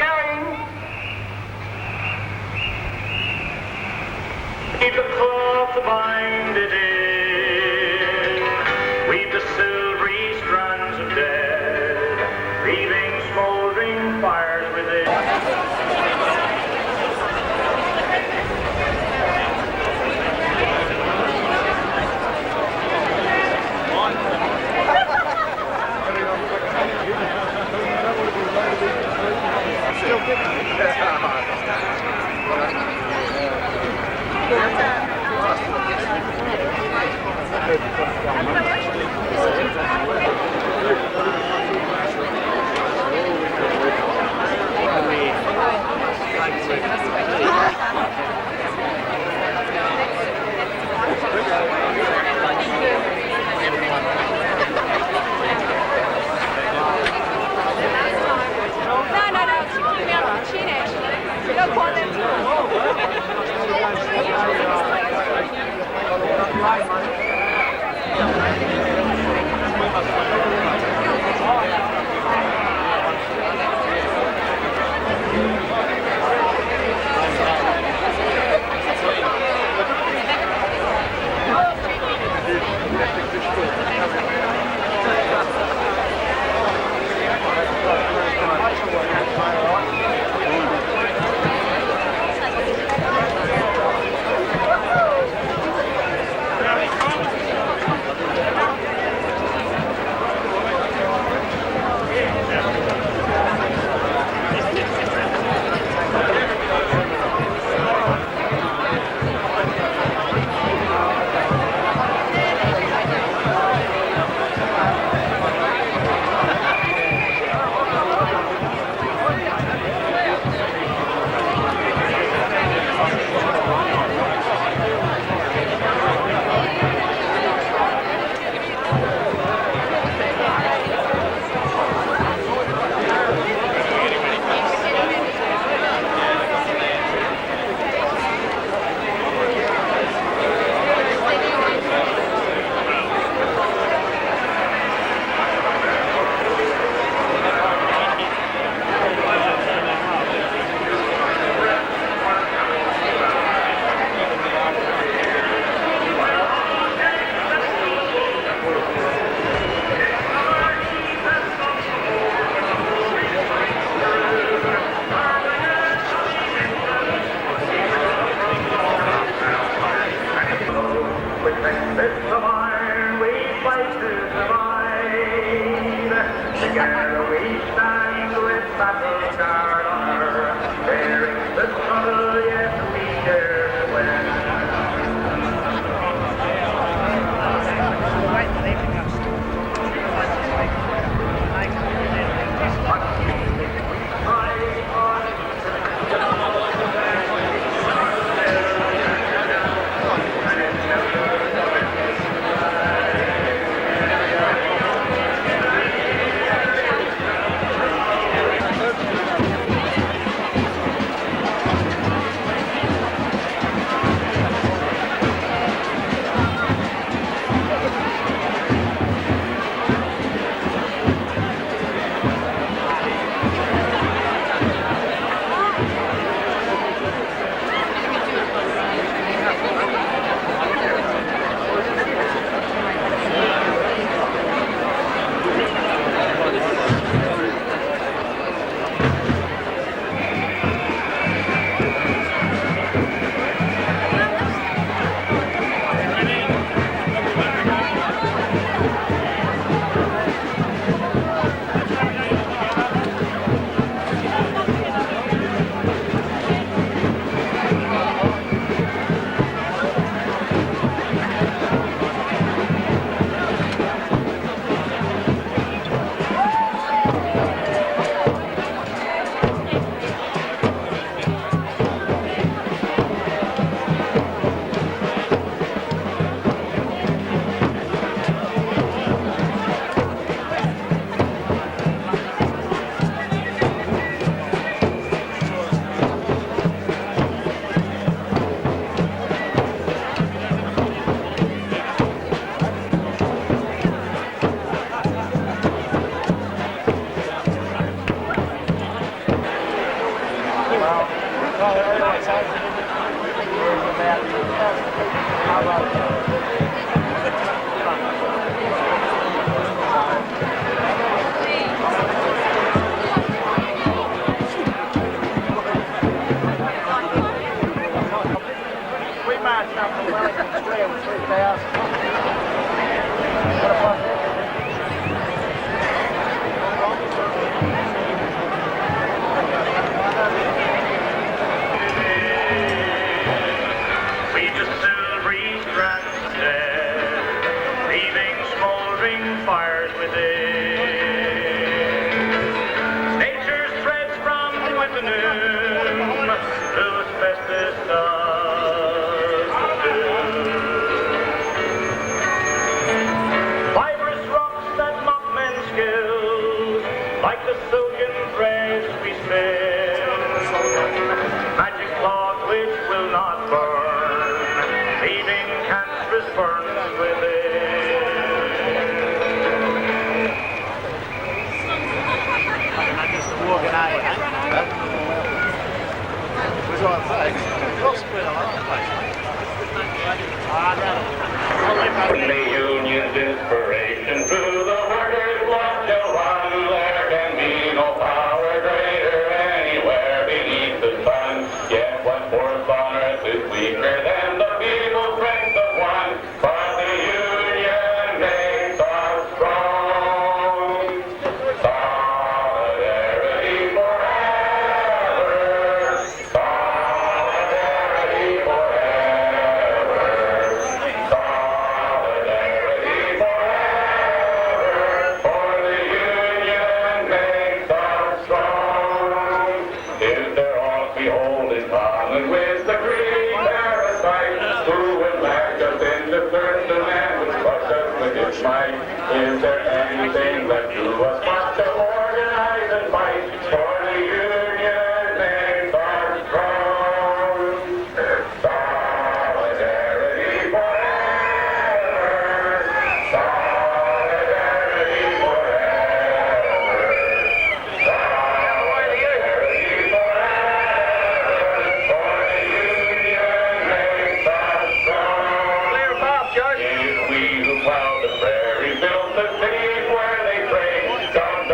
carrying. Weave the cloth to bind it in. Weave the silvery strands of dead, leaving smouldering fires within. We marched up to Wellington Square with 3,000. Weave the silvery strands of dead, leaving smoldering fires within. Nature's threads from winter noon, to asbestos dust and dew. Fibrous rocks that mock men's skill, like the silken threads we spin. Magic cloth which will not burn, leaving cancerous burns within. I just walking out, was on face. Hospital, The union's inspiration through the workers' blood shall run. There can be no power greater anywhere beneath the sun. Yet what force on earth is weaker than the people's strength of one? But the union makes us strong. Solidarity forever. Solidarity forever. Solidarity forever. For the union makes us strong. Is there aught we hold in common with the great parasite who would lash us into certain and would crush us with his might? Is there anything left to us but to organize and fight? For the union makes us strong. Solidarity forever. Solidarity forever. Solidarity forever. For the union makes us strong. Clear above, George. If we who plowed the prairie built the cities where they trade, some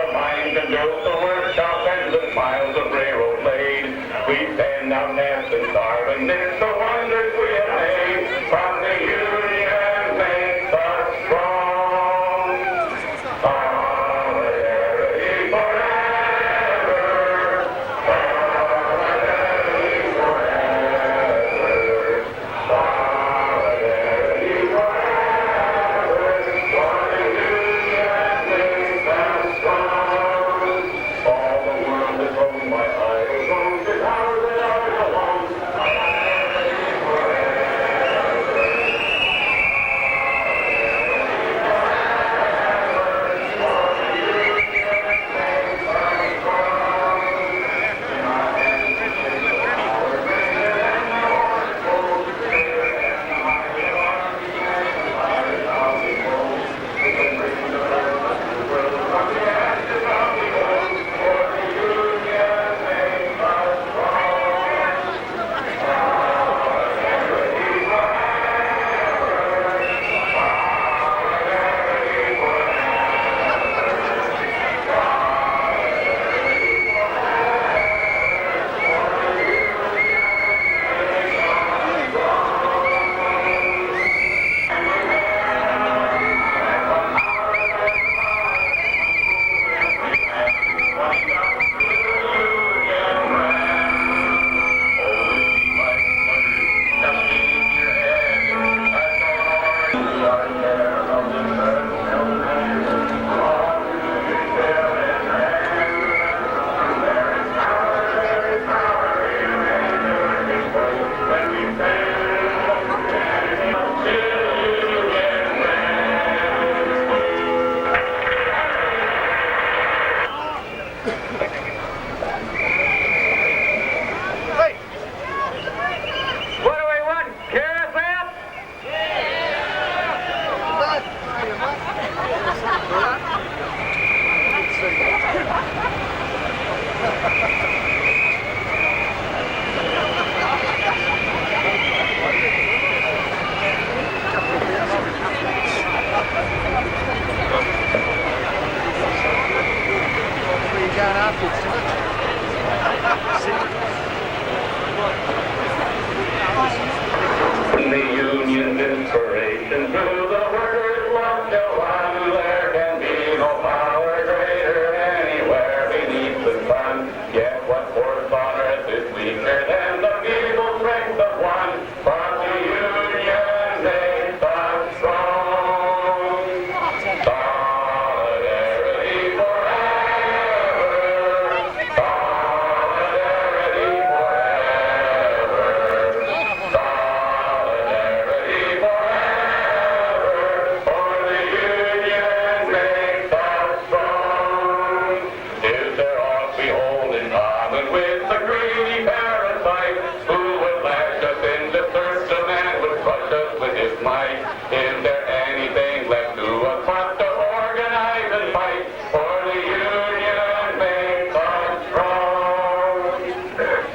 greedy parasite who would lash us into search of man would crush us with his might. Is there anything left to us but to organize and fight? For the union makes us strong.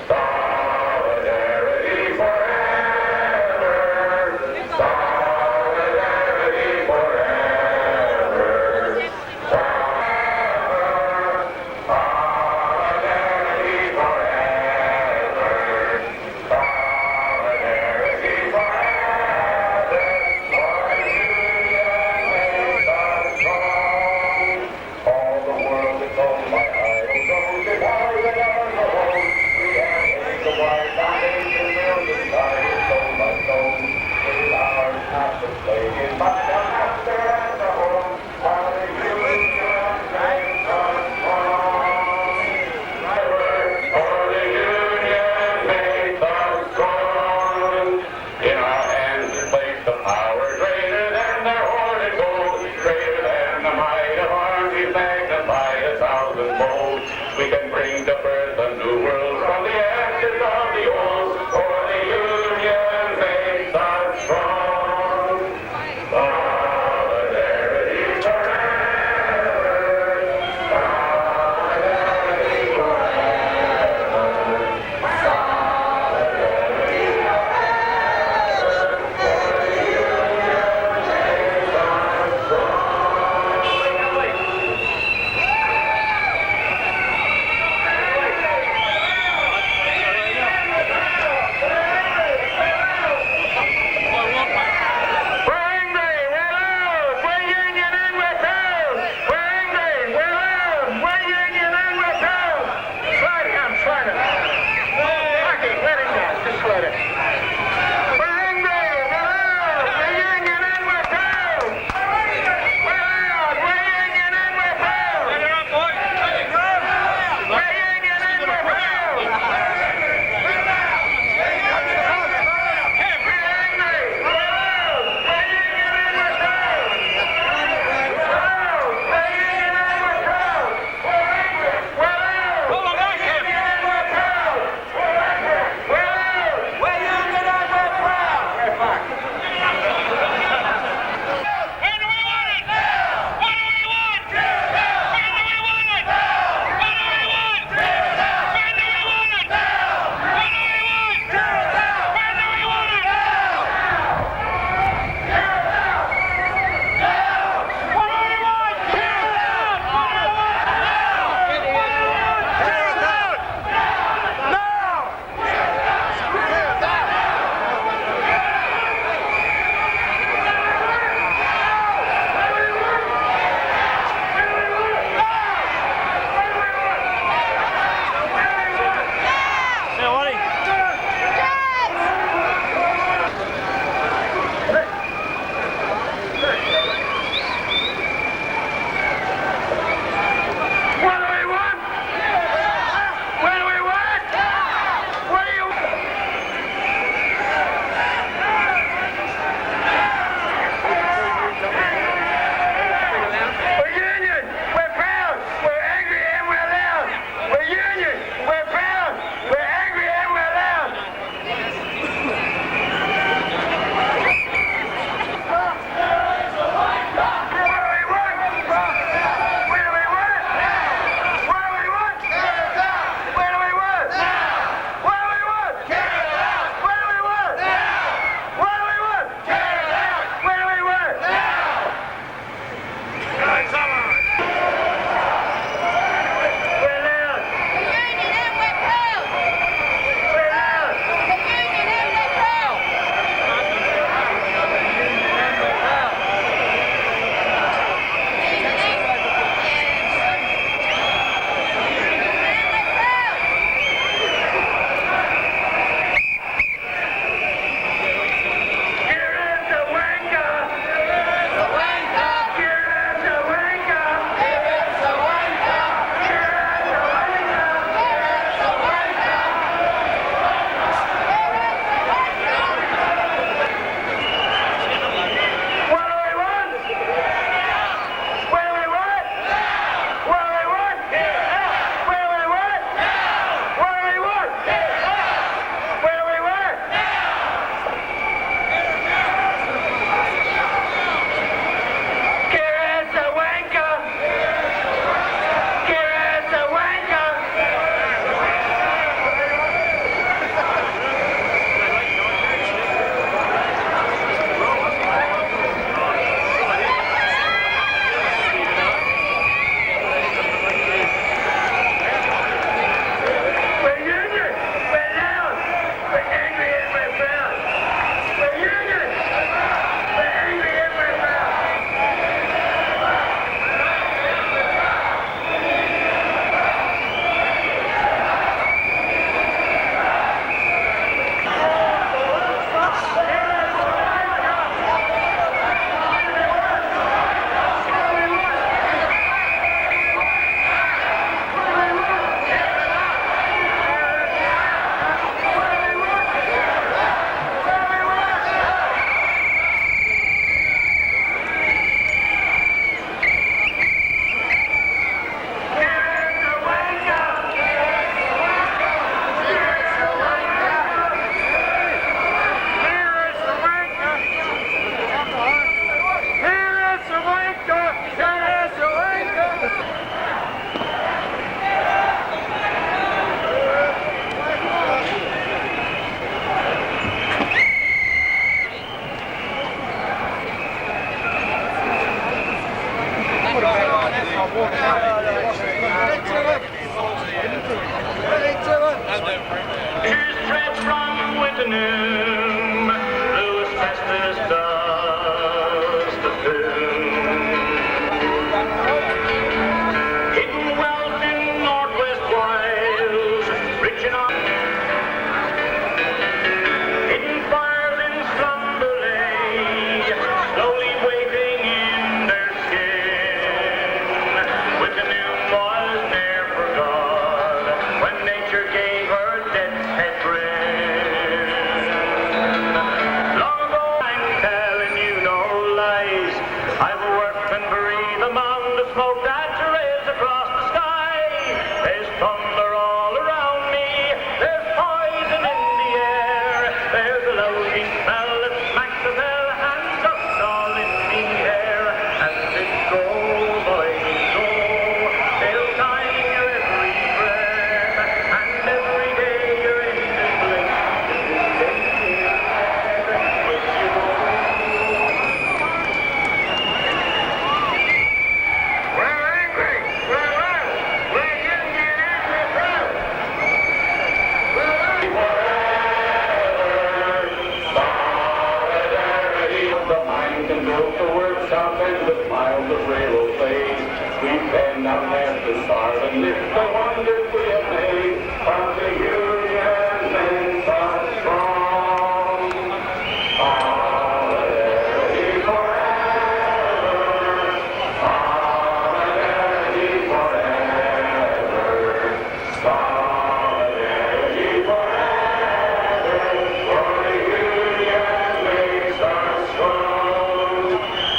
Solidarity forever. Solidarity forever. Solidarity forever. afternoon, blue asbestos dust the film. Hidden wealth in Northwest Wales, rich in our hidden fires in slumber lay, slowly waiting in their skin. With the noon was ne'er forgot, when nature gave her death's head grin. Long ago I'm telling you no lies, I've worked and breathed among the smoke that rails across the sky. There's thunder all around me, there's poison in the air, there's a lousy smell that smacks of hell and dust all in the air. As it goes, boys, go, they'll time your every breath, and every day you're in this place. We're angry, we're loud, we're union and we're proud. Solidarity of the mind can build the workshop and the miles of railroad blades. We bend our hands to start and lift the wonders we have made. But the union makes us strong. Solidarity forever. Solidarity forever. Solidarity forever. For the union makes us strong.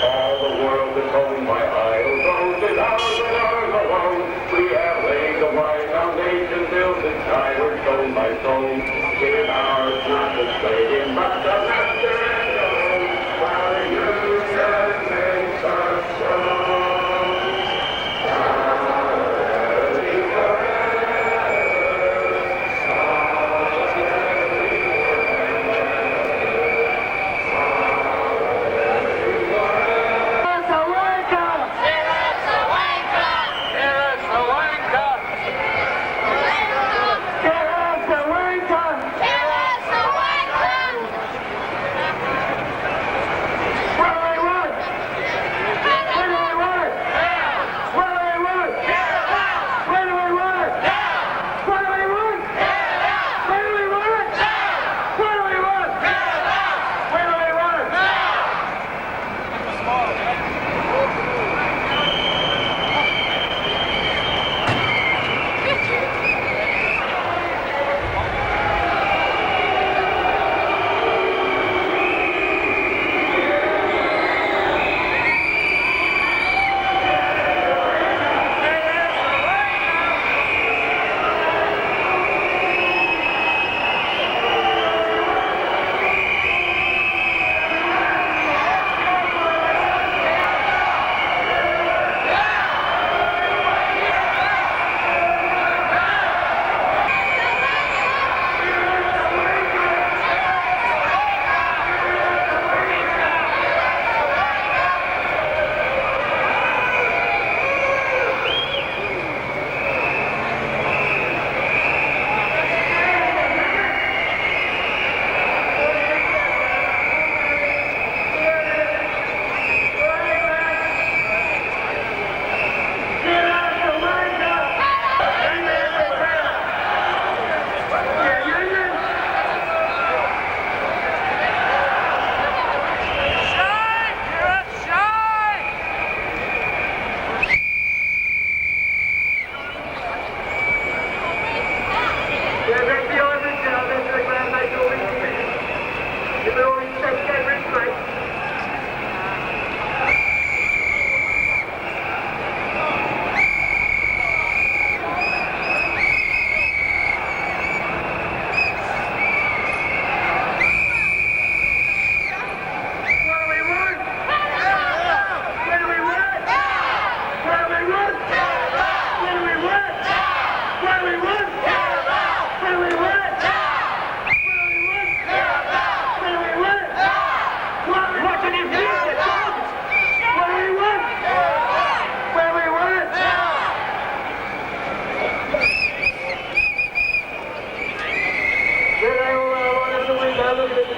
All the world is owned by idle those, is ours and ours alone. We have laid the wide foundation, built and skyward, stone by stone. It is ours not to trade in, but to master and own. While the union makes us strong. Solidarity forever. Solidarity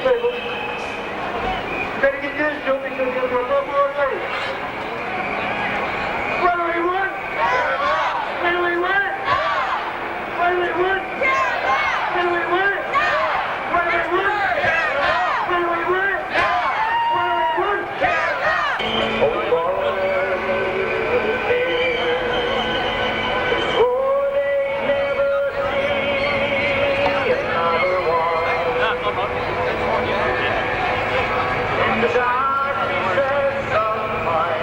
people. Better get used to it because you'll be a lot more late. What do we want? What do we want? What do we want? What do we want? What do we want? What do we want? What do we want? Oh, Lord, oh, they never see another one. In the dark recess of my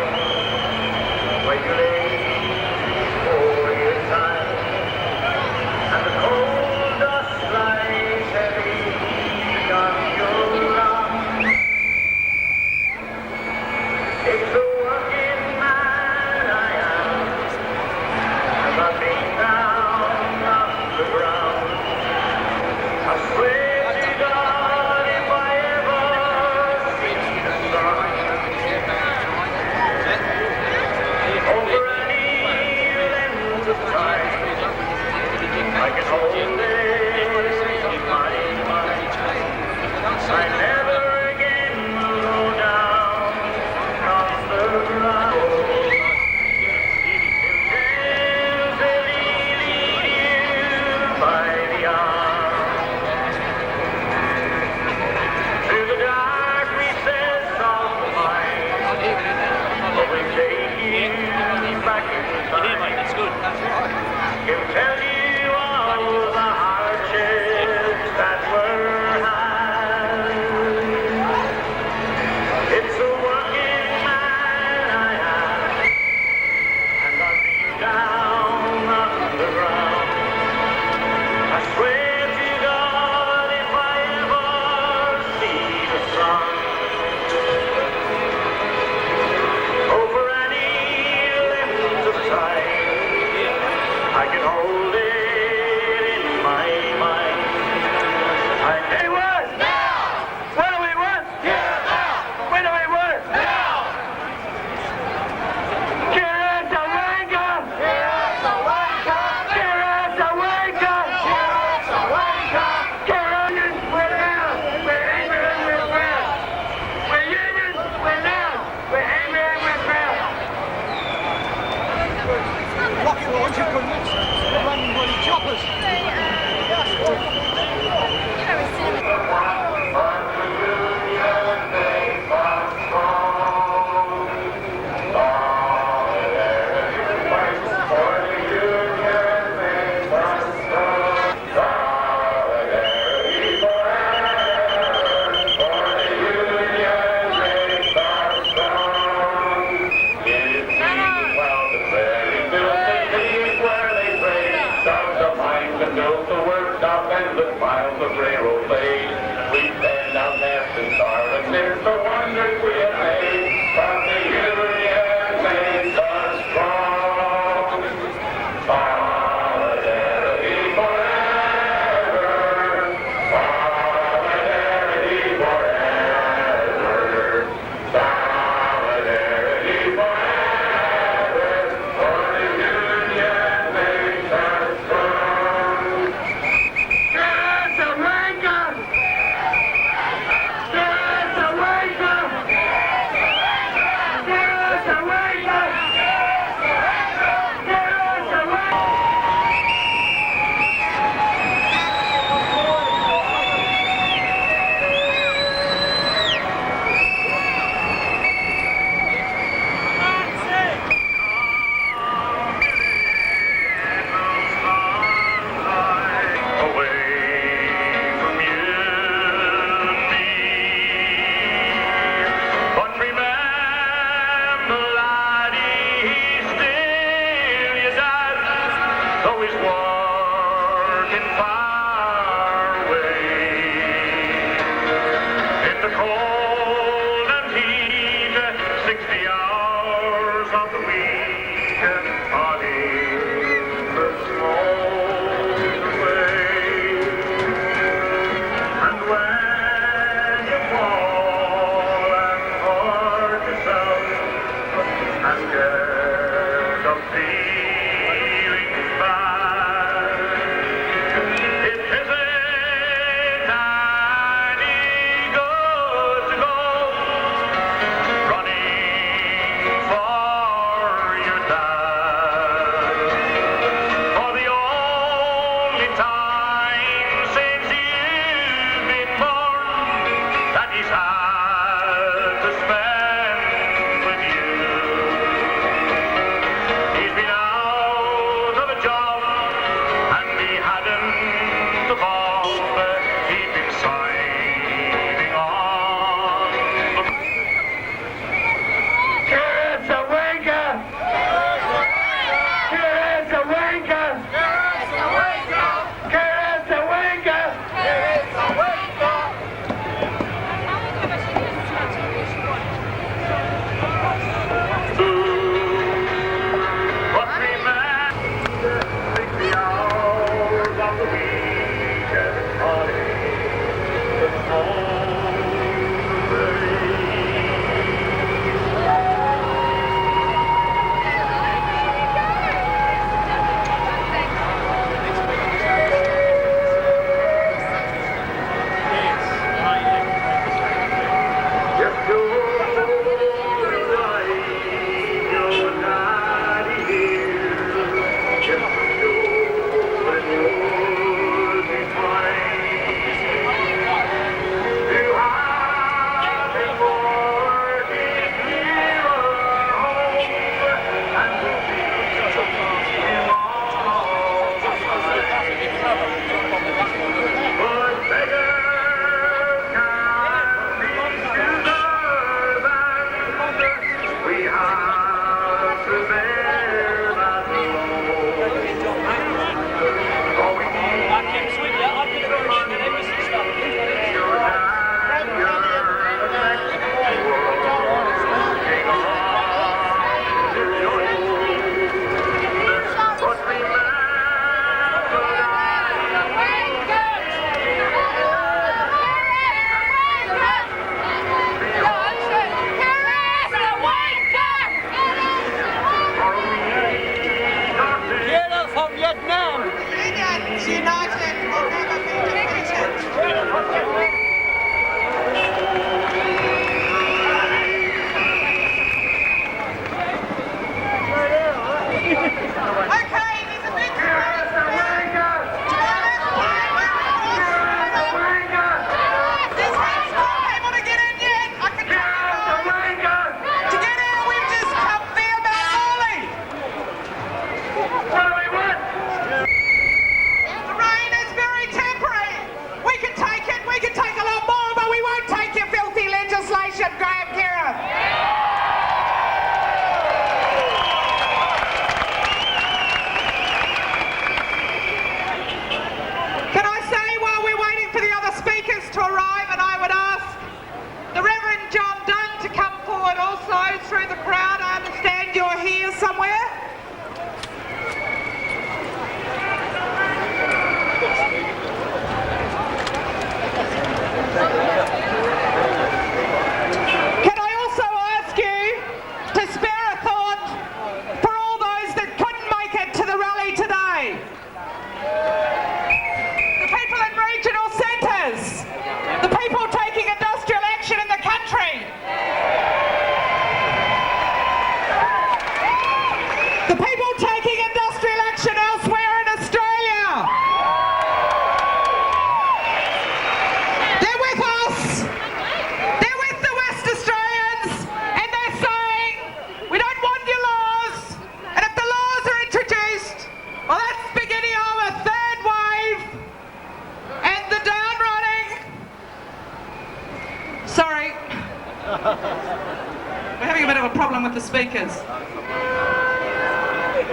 We're having a bit of a problem with the speakers.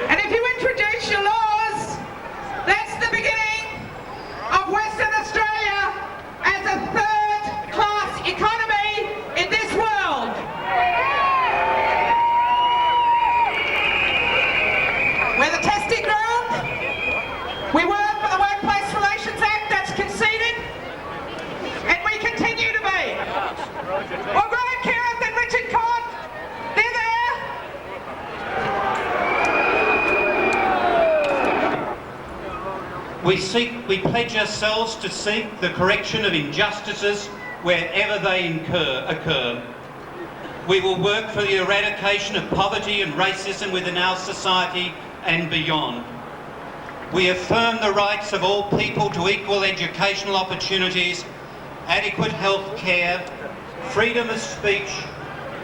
And if you introduce your laws, that's the beginning of Western Australia as a third-class economy in this world. We're the testing ground. We work for the Workplace Relations Act that's conceded, and we continue to be. Well, Graham Kirith and Richard Codd, they're there. We pledge ourselves to seek the correction of injustices wherever they occur. We will work for the eradication of poverty and racism within our society and beyond. We affirm the rights of all people to equal educational opportunities, adequate health care, freedom of speech,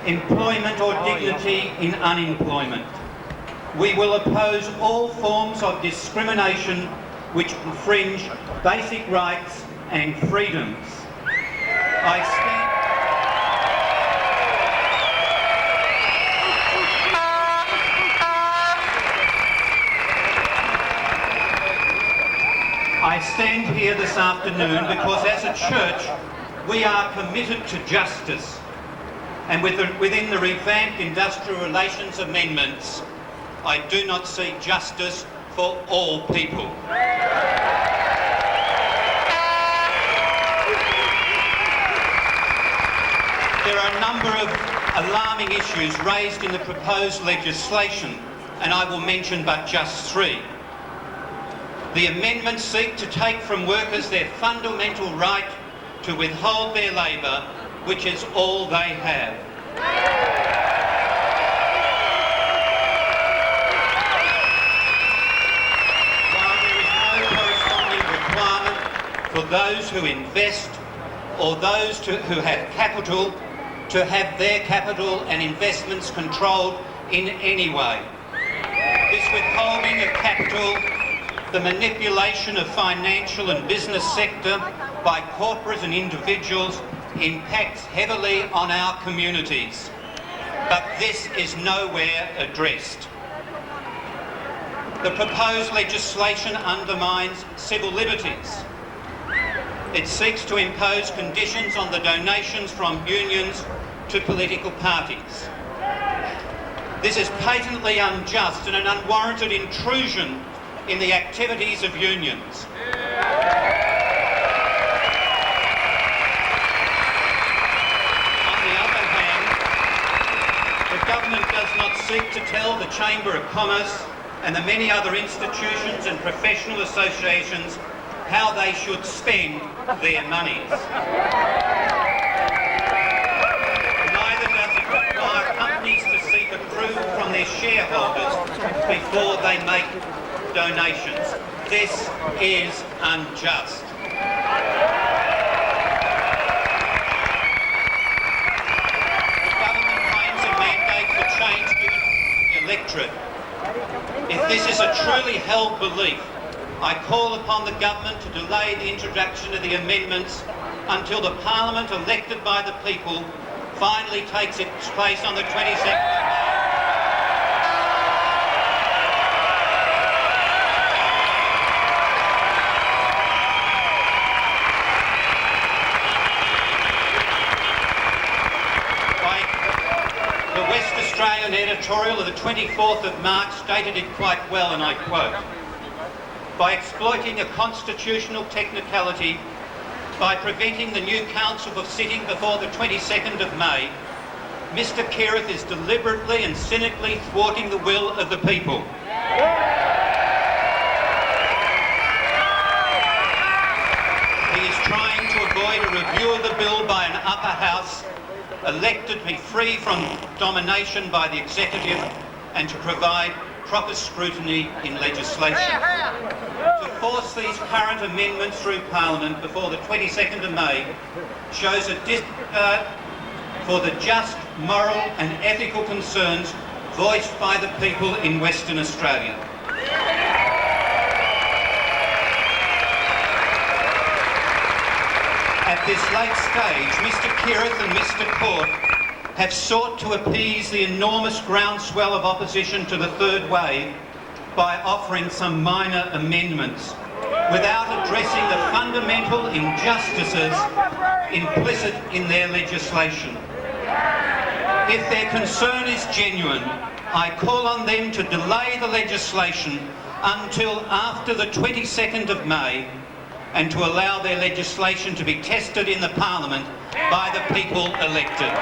employment or dignity in unemployment. We will oppose all forms of discrimination which infringe basic rights and freedoms. I stand here this afternoon because as a church we are committed to justice, and within the revamped Industrial Relations Amendments I do not see justice for all people. There are a number of alarming issues raised in the proposed legislation, and I will mention but just three. The amendments seek to take from workers their fundamental right to withhold their labour, which is all they have. For those who invest or those who have capital to have their capital and investments controlled in any way. This withholding of capital, the manipulation of financial and business sector by corporate and individuals impacts heavily on our communities. But this is nowhere addressed. The proposed legislation undermines civil liberties. It seeks to impose conditions on the donations from unions to political parties. This is patently unjust and an unwarranted intrusion in the activities of unions. On the other hand, the government does not seek to tell the Chamber of Commerce and the many other institutions and professional associations how they should spend their monies. Neither does it require companies to seek approval from their shareholders before they make donations. This is unjust. The government claims a mandate for change given the electorate. If this is a truly held belief, I call upon the government to delay the introduction of the amendments until the Parliament elected by the people finally takes its place on the 22nd of May. The West Australian editorial of the 24th of March stated it quite well, and I quote, "By exploiting a constitutional technicality, by preventing the new council from sitting before the 22nd of May, Mr Kirith is deliberately and cynically thwarting the will of the people." He is trying to avoid a review of the bill by an upper house elected to be free from domination by the executive and to provide proper scrutiny in legislation. To force these current amendments through Parliament before the 22nd of May shows a disregard for the just, moral and ethical concerns voiced by the people in Western Australia. At this late stage, Mr Kirith and Mr Court have sought to appease the enormous groundswell of opposition to the third wave by offering some minor amendments without addressing the fundamental injustices implicit in their legislation. If their concern is genuine, I call on them to delay the legislation until after the 22nd of May and to allow their legislation to be tested in the Parliament by the people elected.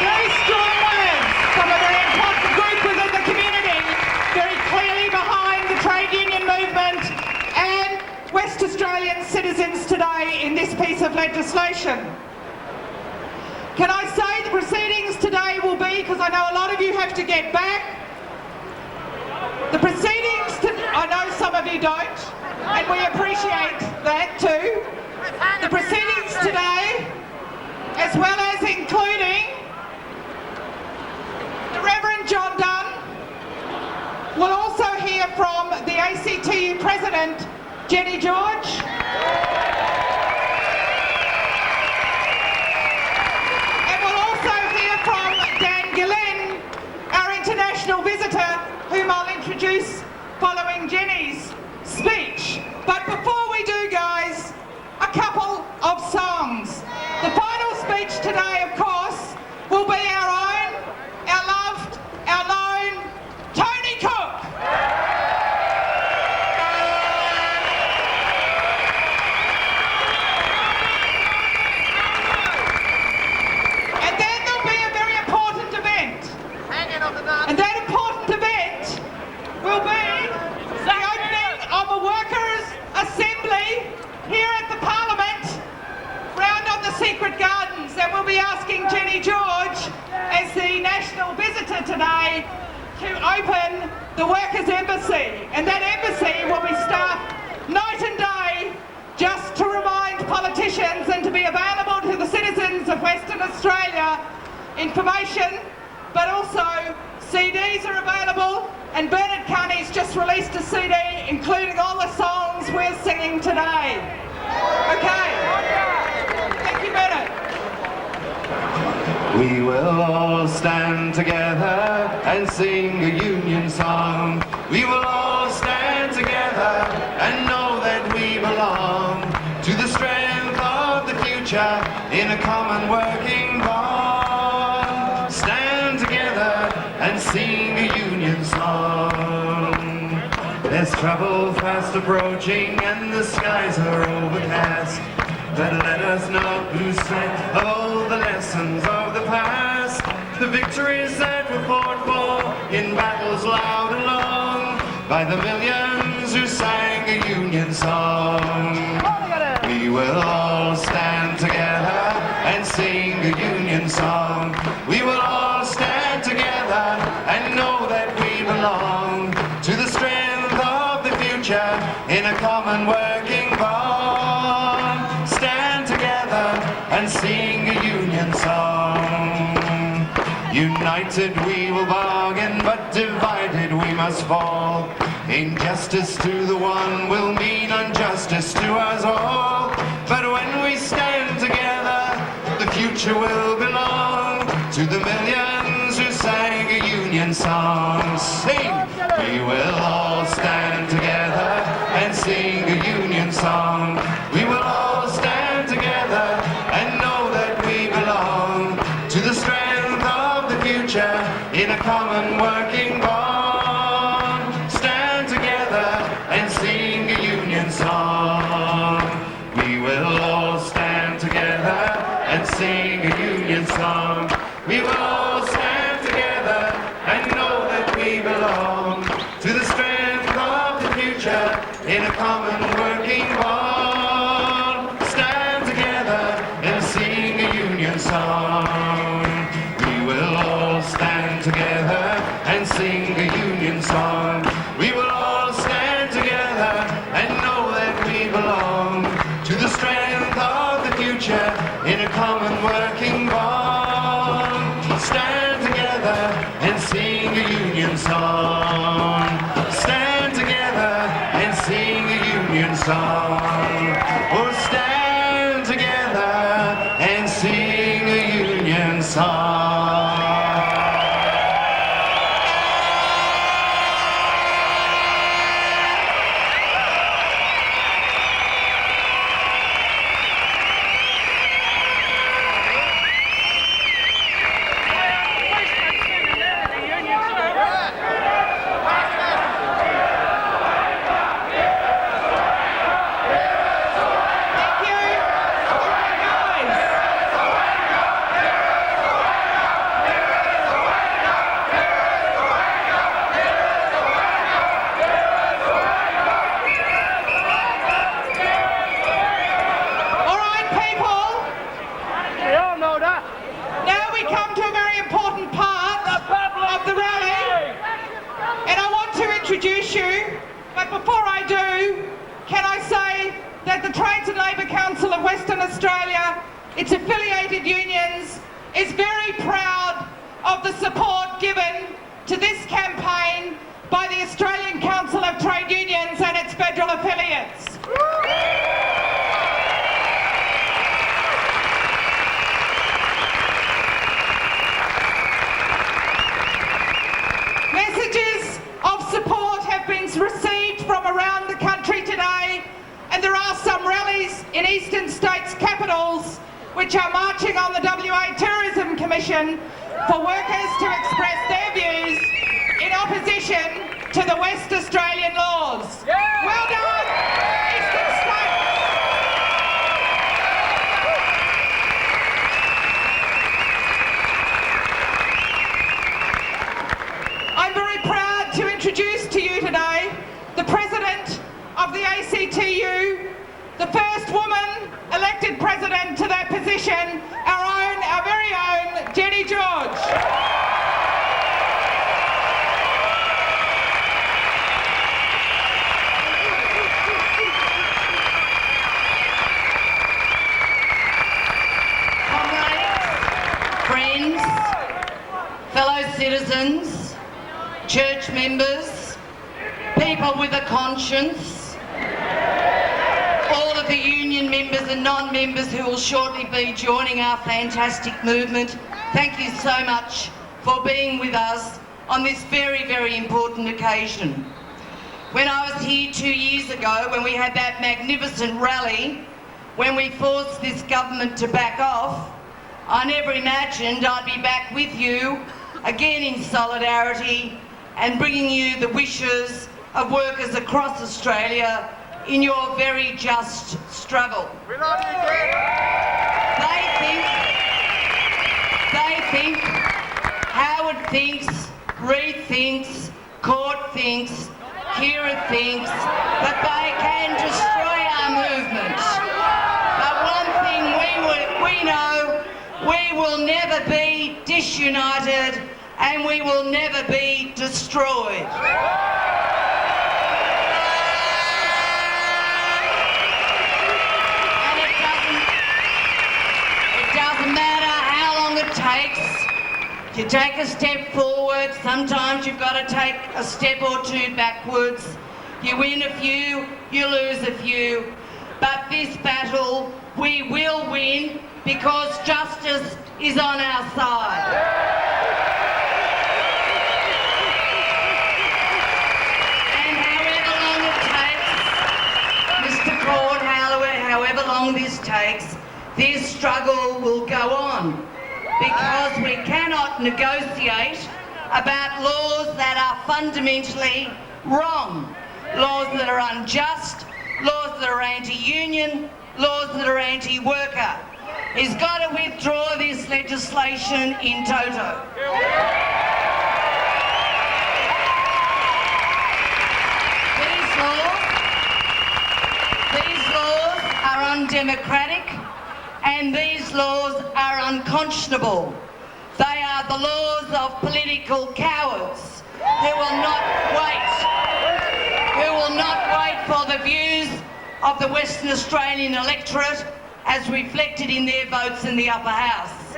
Very strong words from a very important group within the community, very clearly behind the trade union movement and West Australian citizens today in this piece of legislation. Can I say the proceedings today will be, because I know a lot of you have to get back, the proceedings, I know some of you don't, and we appreciate that too. The proceedings today, as well as including the Reverend John Dunn, will also hear from the ACTU President, Jenny George, and we'll also hear from Dan Gillen, our international visitor, whom I'll introduce following Jenny's speech. But before we do, guys, a couple of songs. The final speech today, of course, will be our own, our loved, our known Tony Cook. And then there'll be a very important event. And that important event will be the opening of a workers' assembly here at the Parliament, round on the Secret Gardens, and we'll be asking Jenny George, as the national visitor today, to open the Workers' Embassy. And that embassy will be staffed night and day just to remind politicians and to be available to the citizens of Western Australia information, but also CDs are available, and Bernard Carney's just released a CD including all the songs we're singing today. Okay. Thank you, Bernard. We will all stand together and sing a union song. We will all stand together and know that we belong to the strength of the future in a common working bond. Stand together and sing a union song. There's trouble fast approaching and the skies are overcast, but let us not lose sight of all the lessons of the past, the victories that were fought for in battles loud and long by the millions who sang a union song. We will all stand together and sing a union song. We will all stand together and know that we belong to the strength of the future in a common working bond. Stand together and sing a union song. United we will bargain, but divided we must fall. Injustice to the one will mean injustice to us all. But when we stand together, the future will belong to the millions who sang a union song. Sing! We will all stand together and sing a union song. We will all stand together and know that we belong to the strength of the future in a common working bond. Stand together and sing a union song. We will all stand together and sing a union song. We will all stand together and know that we belong to the strength of the future in a common working bond. Stand together and sing a union song. We will all stand together and sing a union song. We will all stand together and know that we belong to the strength of the future in a common working bond. Stand together and sing a union song. Stand together and sing a union song. song. We'll stand together and sing a union song. Introduce you, but before I do, can I say that the Trades and Labour Council of Western Australia, its affiliated unions, is very proud of the support given to this campaign by the Australian Council of Trade Unions and its federal affiliates. Messages of support have been received from around the country today, and there are some rallies in eastern states' capitals which are marching on the WA Tourism Commission for workers to express their views in opposition to the West Australian laws. Yeah. Well done, eastern states! I'm very proud to introduce to you today the President of the ACTU, the first woman elected President to that position, our very own Jenny George. Friends, fellow citizens, church members, people with a conscience, all of the union members and non-members who will shortly be joining our fantastic movement, thank you so much for being with us on this very, very important occasion. When I was here 2 years ago, when we had that magnificent rally, when we forced this government to back off, I never imagined I'd be back with you again in solidarity and bringing you the wishes of workers across Australia in your very just struggle. They think, Howard thinks, Reid thinks, Court thinks, Kira thinks that they can destroy our movement. But one thing we know, we will never be disunited and we will never be destroyed. And it doesn't matter how long it takes. You take a step forward, sometimes you've got to take a step or two backwards. You win a few, you lose a few. But this battle we will win because justice is on our side. And however long it takes, Mr. Court, however long this takes, this struggle will go on. Because we cannot negotiate about laws that are fundamentally wrong, laws that are unjust, laws that are anti-union, laws that are anti-worker. He's got to withdraw this legislation in toto. These laws are undemocratic and these laws are unconscionable. They are the laws of political cowards who will not wait for the views of the Western Australian electorate as reflected in their votes in the upper house.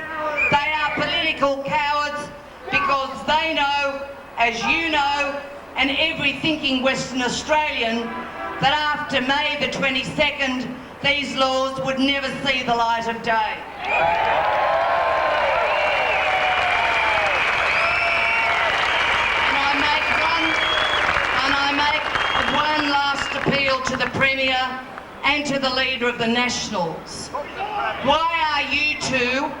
They are political cowards because they know, as you know, and every thinking Western Australian, that after May the 22nd, these laws would never see the light of day. And I make one last appeal to the Premier and to the Leader of the Nationals. Why are you two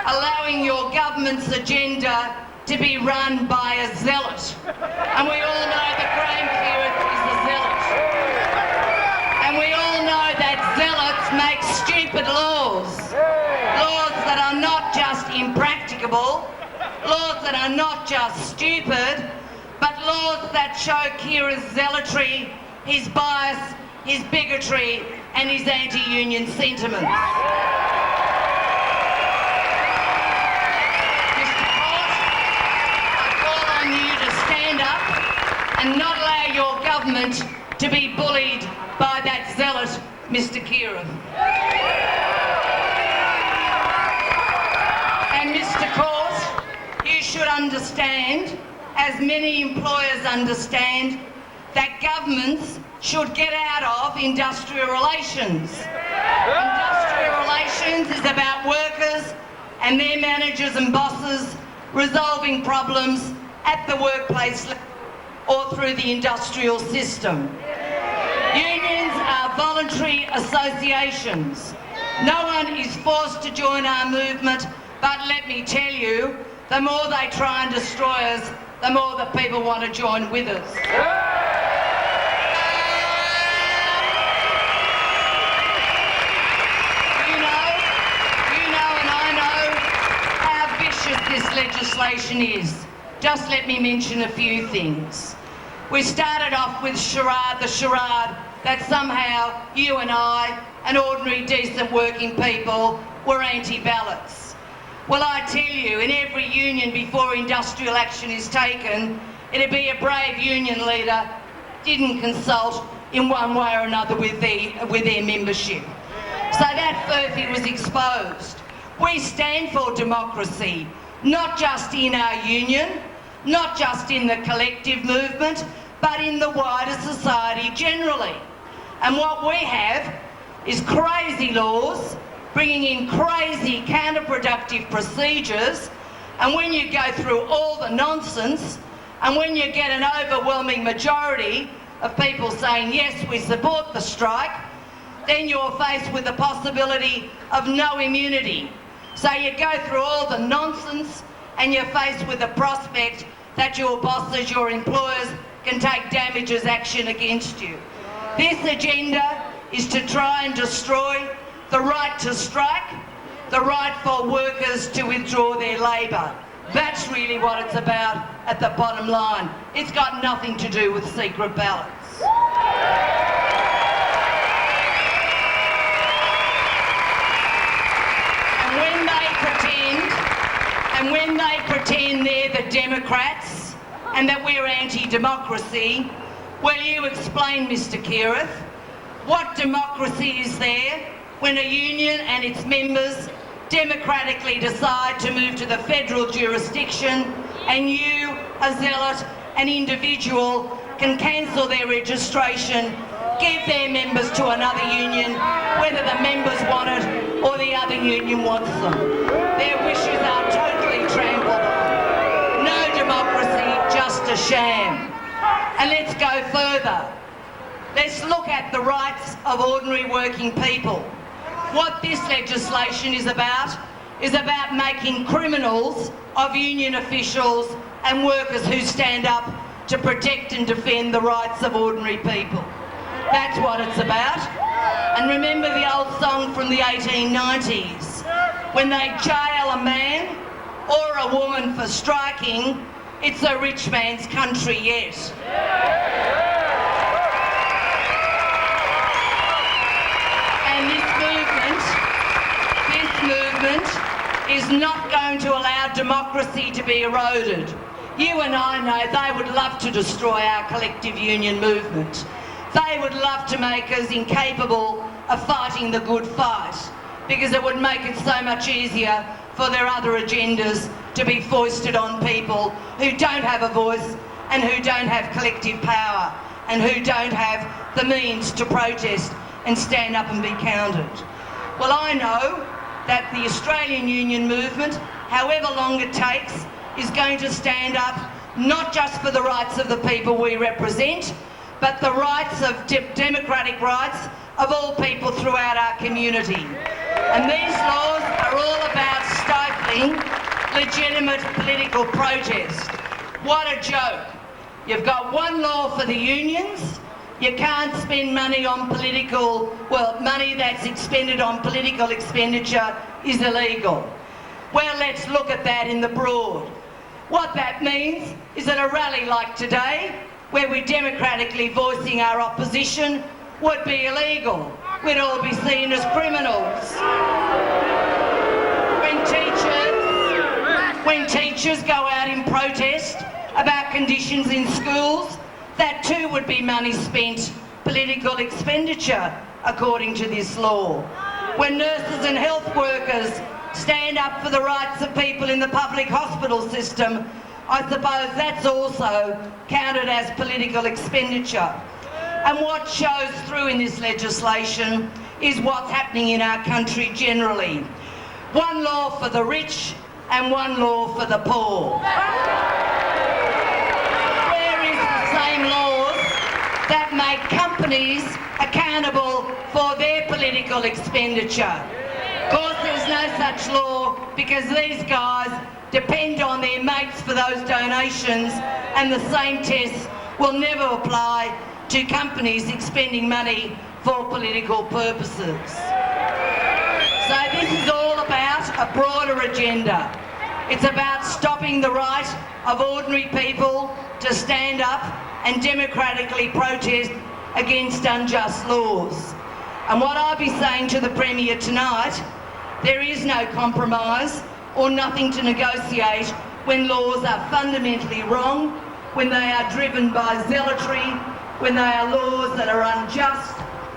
allowing your government's agenda to be run by a zealot? And we all know that Graham Keirith is a zealot. And we all know that zealots make stupid laws. Laws that are not just impracticable, laws that are not just stupid, but laws that show Keirith's zealotry, his bias, his bigotry and his anti-union sentiments. Mr. Court, I call on you to stand up and not allow your government to be bullied by that zealot, Mr. Keirith. And Mr. Court, you should understand, as many employers understand, that governments should get out of industrial relations. Industrial relations is about workers and their managers and bosses resolving problems at the workplace or through the industrial system. Unions are voluntary associations. No one is forced to join our movement, but let me tell you, the more they try and destroy us, the more that people want to join with us. This legislation is. Just let me mention a few things. We started off with the charade that somehow you and I and ordinary decent working people were anti-ballots. Well, I tell you, in every union before industrial action is taken, it'd be a brave union leader didn't consult in one way or another with their membership. So that furphy was exposed. We stand for democracy, not just in our union, not just in the collective movement, but in the wider society generally. And what we have is crazy laws, bringing in crazy counterproductive procedures, and when you go through all the nonsense, and when you get an overwhelming majority of people saying, yes, we support the strike, then you're faced with the possibility of no immunity. So you go through all the nonsense and you're faced with the prospect that your bosses, your employers, can take damages action against you. This agenda is to try and destroy the right to strike, the right for workers to withdraw their labour. That's really what it's about at the bottom line. It's got nothing to do with secret ballots. And when they pretend they're the Democrats and that we're anti-democracy, well, you explain, Mr. Keirith, what democracy is there when a union and its members democratically decide to move to the federal jurisdiction and you, a zealot, an individual, can cancel their registration, give their members to another union, whether the members want it or the other union wants them. Their wishes are totally trampled on. No democracy, just a sham. And let's go further. Let's look at the rights of ordinary working people. What this legislation is about making criminals of union officials and workers who stand up to protect and defend the rights of ordinary people. That's what it's about. And remember the old song from the 1890s, when they jail a man or a woman for striking, it's a rich man's country yet. And this movement is not going to allow democracy to be eroded. You and I know they would love to destroy our collective union movement. They would love to make us incapable of fighting the good fight, because it would make it so much easier for their other agendas to be foisted on people who don't have a voice and who don't have collective power. and who don't have the means to protest and stand up and be counted. Well, I know that the Australian Union movement, however long it takes, is going to stand up not just for the rights of the people we represent, but the rights of democratic rights of all people throughout our community. And these laws are all about stifling legitimate political protest. What a joke. You've got one law for the unions. You can't spend money on money that's expended on political expenditure is illegal. Well, let's look at that in the broad. What that means is that a rally like today, where we're democratically voicing our opposition, would be illegal. We'd all be seen as criminals. When teachers go out in protest about conditions in schools, that too would be money spent, political expenditure, according to this law. When nurses and health workers stand up for the rights of people in the public hospital system, I suppose that's also counted as political expenditure. And what shows through in this legislation is what's happening in our country generally. One law for the rich and one law for the poor. Where is the same laws that make companies accountable for their political expenditure? Of course, there's no such law because these guys depend on their mates for those donations, and the same tests will never apply to companies expending money for political purposes. So this is all about a broader agenda. It's about stopping the right of ordinary people to stand up and democratically protest against unjust laws. And what I'll be saying to the Premier tonight, there is no compromise or nothing to negotiate when laws are fundamentally wrong, when they are driven by zealotry, when they are laws that are unjust,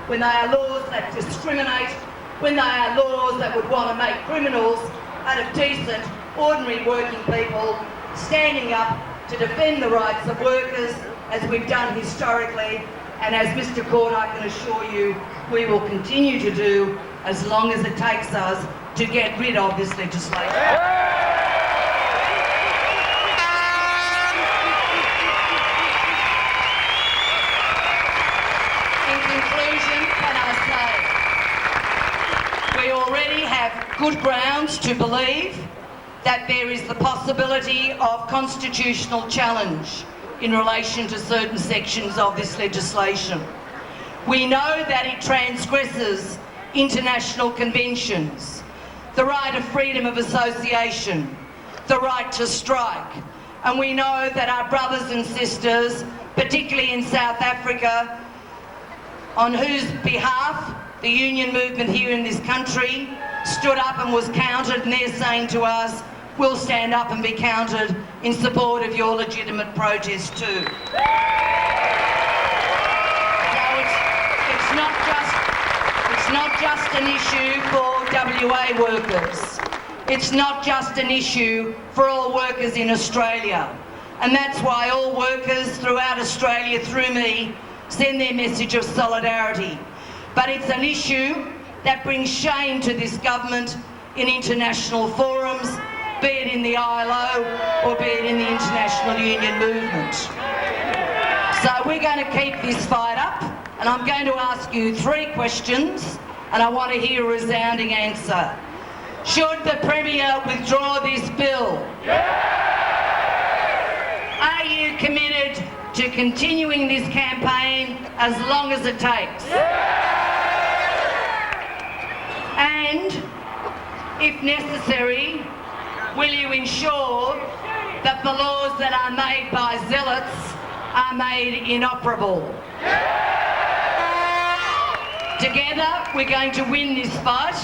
when they are laws that discriminate, when they are laws that would want to make criminals out of decent, ordinary working people standing up to defend the rights of workers, as we've done historically, and as Mr. Court, I can assure you, we will continue to do as long as it takes us to get rid of this legislation. We already have good grounds to believe that there is the possibility of constitutional challenge in relation to certain sections of this legislation. We know that it transgresses international conventions, the right of freedom of association, the right to strike, and we know that our brothers and sisters, particularly in South Africa, on whose behalf the union movement here in this country stood up and was counted, and they're saying to us, we'll stand up and be counted in support of your legitimate protest too. So it's not just an issue for WA workers. It's not just an issue for all workers in Australia. And that's why all workers throughout Australia, through me, send their message of solidarity. But it's an issue that brings shame to this government in international forums, be it in the ILO or be it in the international union movement. So we're going to keep this fight up, and I'm going to ask you 3 questions, and I want to hear a resounding answer. Should the Premier withdraw this bill? Are you committed to continuing this campaign as long as it takes? And, if necessary, will you ensure that the laws that are made by zealots are made inoperable? Together, we're going to win this fight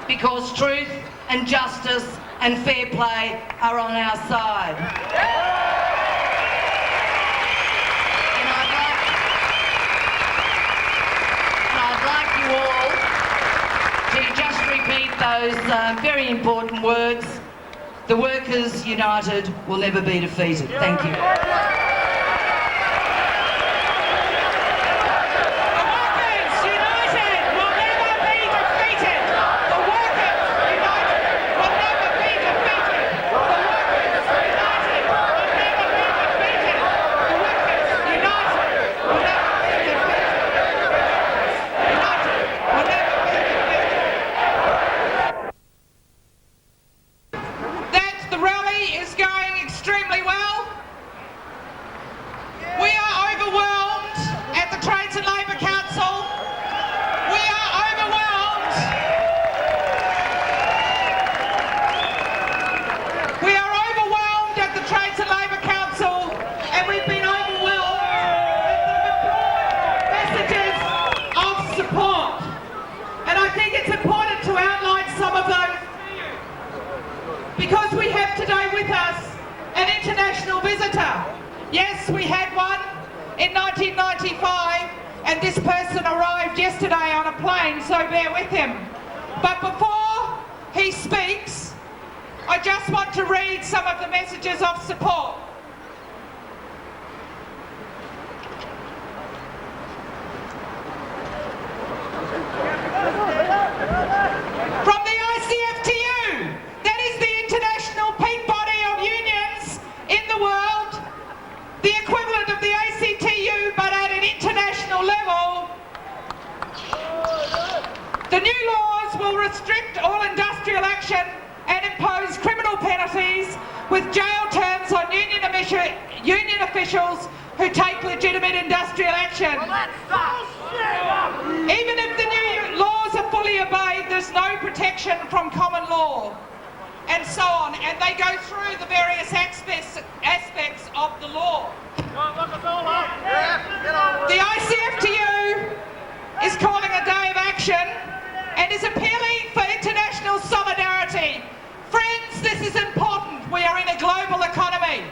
because truth and justice and fair play are on our side. And I'd like you all to just repeat those very important words. The workers united will never be defeated. Thank you. international visitor. Yes, we had one in 1995, and this person arrived yesterday on a plane, so bear with him. But before he speaks, I just want to read some of the messages of support. From the ICFTU, that is the international peak body of unions in the world, the equivalent of the ACTU but at an international level. The new laws will restrict all industrial action and impose criminal penalties with jail terms on union officials who take legitimate industrial action. Even if the new laws are fully obeyed, there's no protection from common law, and so on. And they go through the various aspects of the law. The ICFTU is calling a day of action and is appealing for international solidarity. Friends, this is important. We are in a global economy.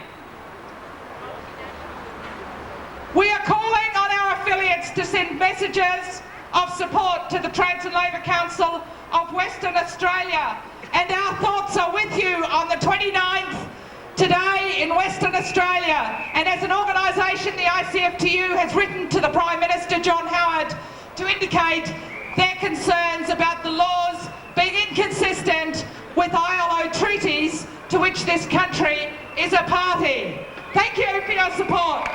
We are calling on our affiliates to send messages of support to the Trades and Labour Council of Western Australia. And our thoughts are with you on the 29th today in Western Australia. And as an organisation, the ICFTU has written to the Prime Minister, John Howard, to indicate their concerns about the laws being inconsistent with ILO treaties to which this country is a party. Thank you for your support.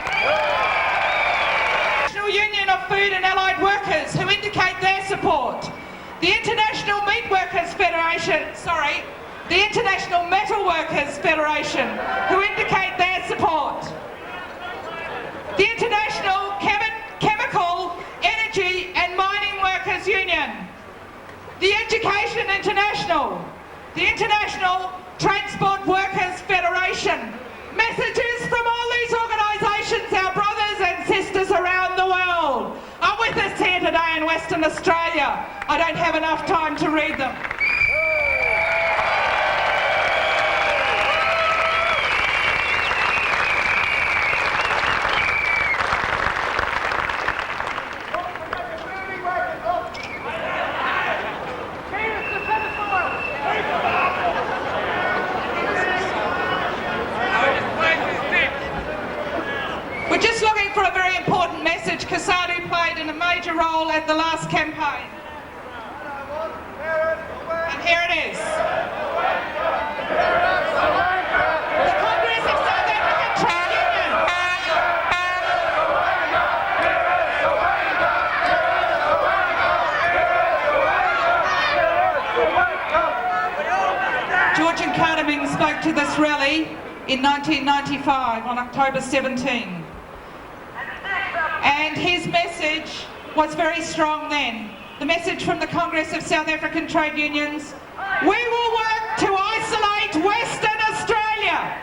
National Union of Food and Allied Workers, who indicate their support. The International Meat Workers Federation, the International Metal Workers Federation, who indicate their support. The International Chemical, Energy and Mining Workers Union. The Education International. The International Transport Workers Federation. Messages from all these organisations, our brothers and sisters around the world, are with us here today in Western Australia. I don't have enough time to read them. We're just looking for a very important message. Kasadu played in a major role at the last campaign. And here it is. The Congress of South African Trade Union. George and Cardaming spoke to this rally in 1995 on October 17. And his message was very strong then. The message from the Congress of South African Trade Unions: we will work to isolate Western Australia.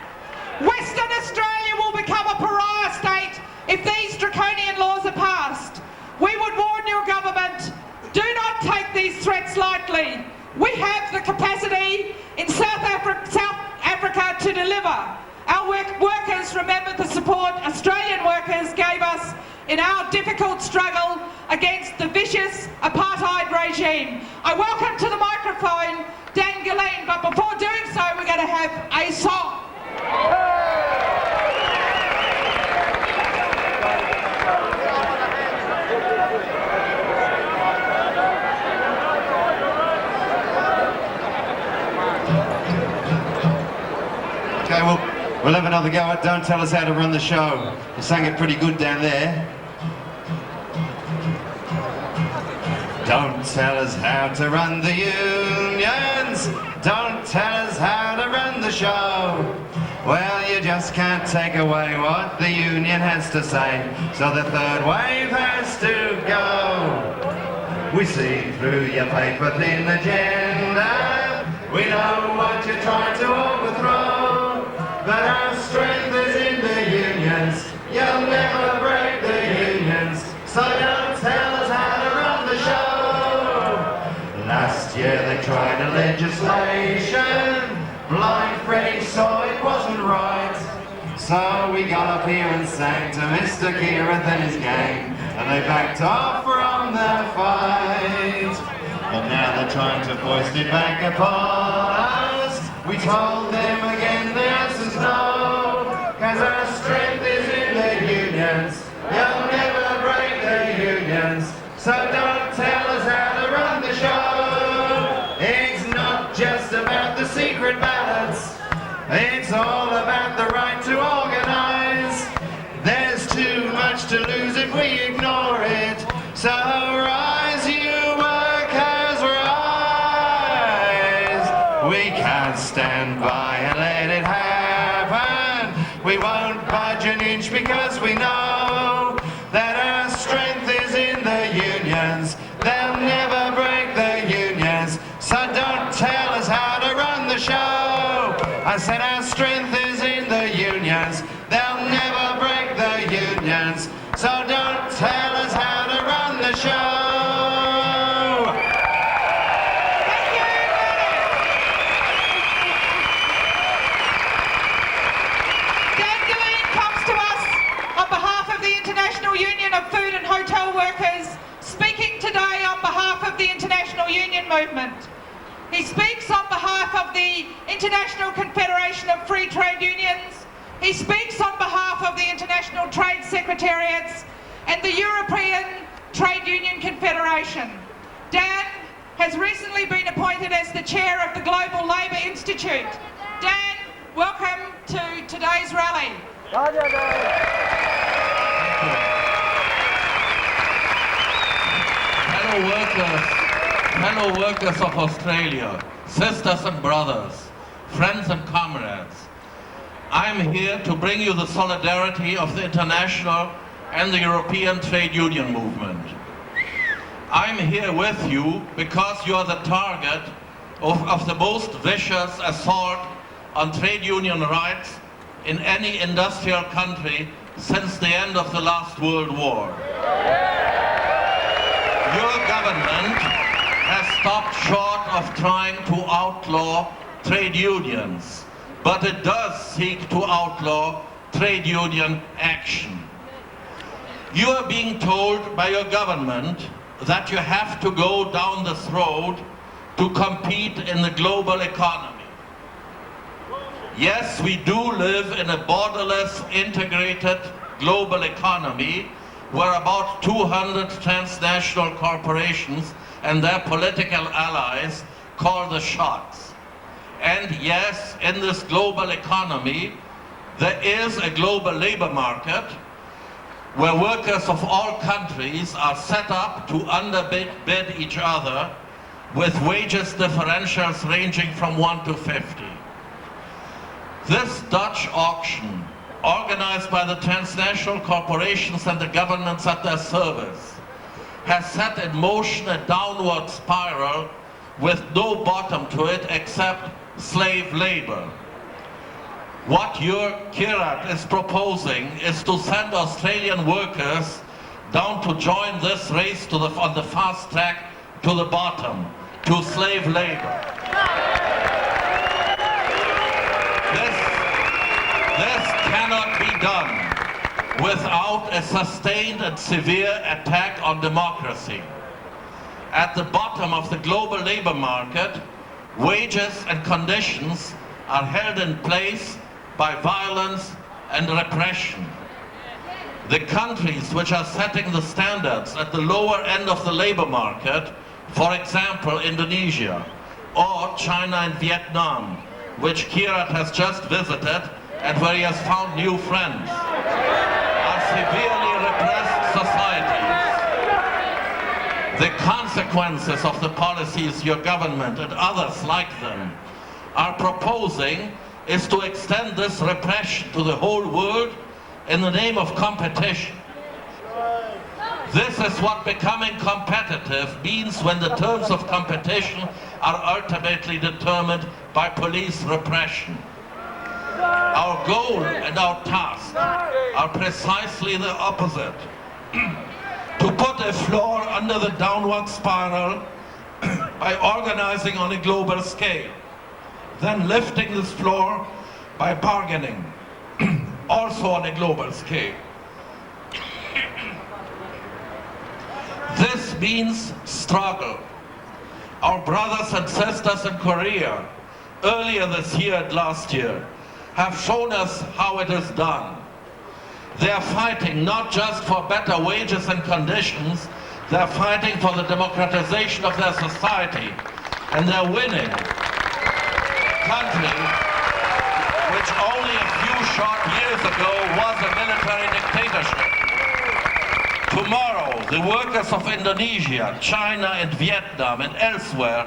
Western Australia will become a pariah state if these draconian laws are passed. We would warn your government, do not take these threats lightly. We have the capacity in South Africa to deliver. Our workers remember the support Australian workers gave us in our difficult struggle against the vicious apartheid regime. I welcome to the microphone Dan Gilleen, but before doing so, we're going to have a song. Okay, well, we'll have another go at Don't Tell Us How to Run the Show. You sang it pretty good down there. Don't tell us how to run the unions. Don't tell us how to run the show. Well, you just can't take away what the union has to say, so the third wave has to go. We see through your paper thin agenda. We know what you're trying to overthrow. But our strength is in the unions. You'll never break the unions. So don't tell us how to run the show. Last year they tried a legislation. Blind Freddy saw it wasn't right. So So we got up here and sang to Mr. Keirath and his gang, and they backed off from their fight. But now they're trying to foist it back upon us. We told them again the answer's no, 'cause our strength is in the unions. They'll never break the unions, so don't tell us how to run the show. It's not just about the secret ballots, it's all about the right to organise. There's too much to lose if we ignore it, so rise you workers, rise. We can't stand by and let it happen. We won't budge an inch because we know that our strength is in the unions. They'll never break the unions, so don't tell us how to run the show. I said our strength is in the unions. They'll never break the unions, so don't tell us how to run the show. Comes to us on behalf of the International Union of Food and Hotel Workers, speaking today on behalf of the International Union Movement. He speaks on behalf of the International Confederation of Free Trade Unions. He speaks on behalf of the International Trade Secretariats and the European Trade Union Confederation. Dan has recently been appointed as the chair of the Global Labour Institute. Dan, welcome to today's rally. Fellow workers of Australia, sisters and brothers, friends and comrades, I'm here to bring you the solidarity of the international and the European trade union movement. I'm here with you because you are the target of the most vicious assault on trade union rights in any industrial country since the end of the last World War. Your government has stopped short of trying to outlaw trade unions, but it does seek to outlaw trade union action. You are being told by your government that you have to go down this road to compete in the global economy. Yes, we do live in a borderless, integrated global economy where about 200 transnational corporations and their political allies call the shots. And yes, in this global economy, there is a global labor market where workers of all countries are set up to underbid each other with wages differentials ranging from 1 to 50. This Dutch auction, organized by the transnational corporations and the governments at their service, has set in motion a downward spiral with no bottom to it except slave labor. What your Keirath is proposing is to send Australian workers down to join this race on the fast track to the bottom, to slave labor. This cannot be done without a sustained and severe attack on democracy. At the bottom of the global labor market, wages and conditions are held in place by violence and repression. The countries which are setting the standards at the lower end of the labor market, for example Indonesia or China and Vietnam, which Keirath has just visited and where he has found new friends, are severely repressed societies. The consequences of the policies your government and others like them are proposing is to extend this repression to the whole world in the name of competition. This is what becoming competitive means when the terms of competition are ultimately determined by police repression. Our goal and our task are precisely the opposite. To put a floor under the downward spiral by organizing on a global scale, then lifting this floor by bargaining. also on a global scale. This means struggle. Our brothers and sisters in Korea, earlier this year and last year, have shown us how it is done. They are fighting not just for better wages and conditions, they are fighting for the democratization of their society, and they're winning. Country which only a few short years ago was a military dictatorship. Tomorrow, the workers of Indonesia, China and Vietnam and elsewhere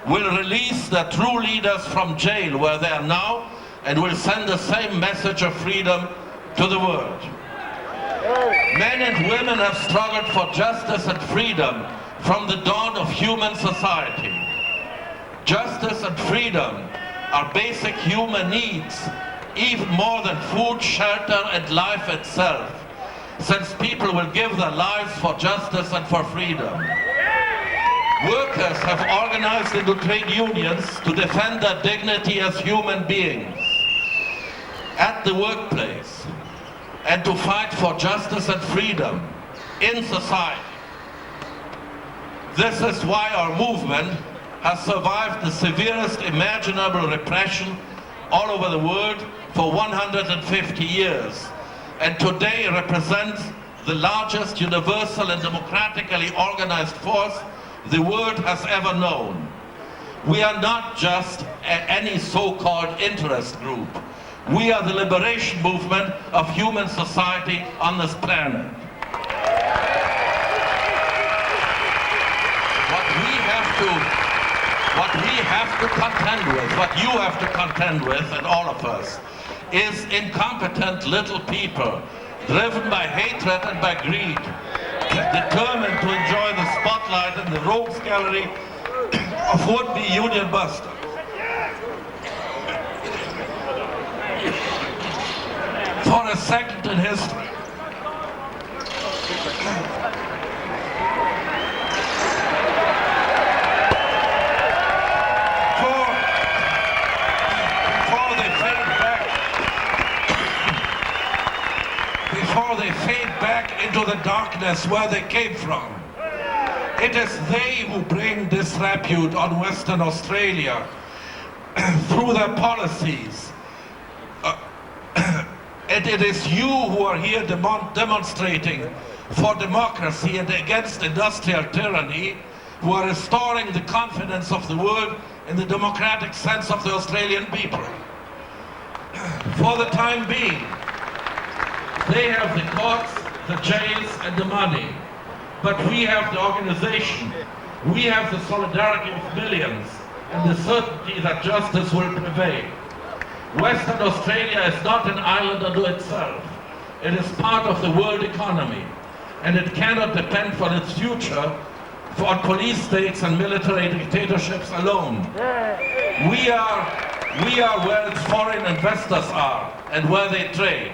will release their true leaders from jail where they are now and will send the same message of freedom to the world. Men and women have struggled for justice and freedom from the dawn of human society. Justice and freedom are basic human needs, even more than food, shelter and life itself, since people will give their lives for justice and for freedom. Workers have organized into trade unions to defend their dignity as human beings at the workplace and to fight for justice and freedom in society. This is why our movement has survived the severest imaginable repression all over the world for 150 years, and today represents the largest universal and democratically organized force the world has ever known. We are not just any so-called interest group. We are the liberation movement of human society on this planet. What we have to contend with, what you have to contend with, and all of us, is incompetent little people, driven by hatred and by greed, determined to enjoy the spotlight and the rogues gallery of would-be union busters. For a second in history, before they fade back into the darkness where they came from. It is they who bring disrepute on Western Australia through their policies. And it is you who are here demonstrating for democracy and against industrial tyranny, who are restoring the confidence of the world in the democratic sense of the Australian people. For the time being, they have the courts, the jails and the money, but we have the organization, we have the solidarity of millions and the certainty that justice will prevail. Western Australia is not an island unto itself. It is part of the world economy, and it cannot depend for its future on police states and military dictatorships alone. We are where its foreign investors are and where they trade.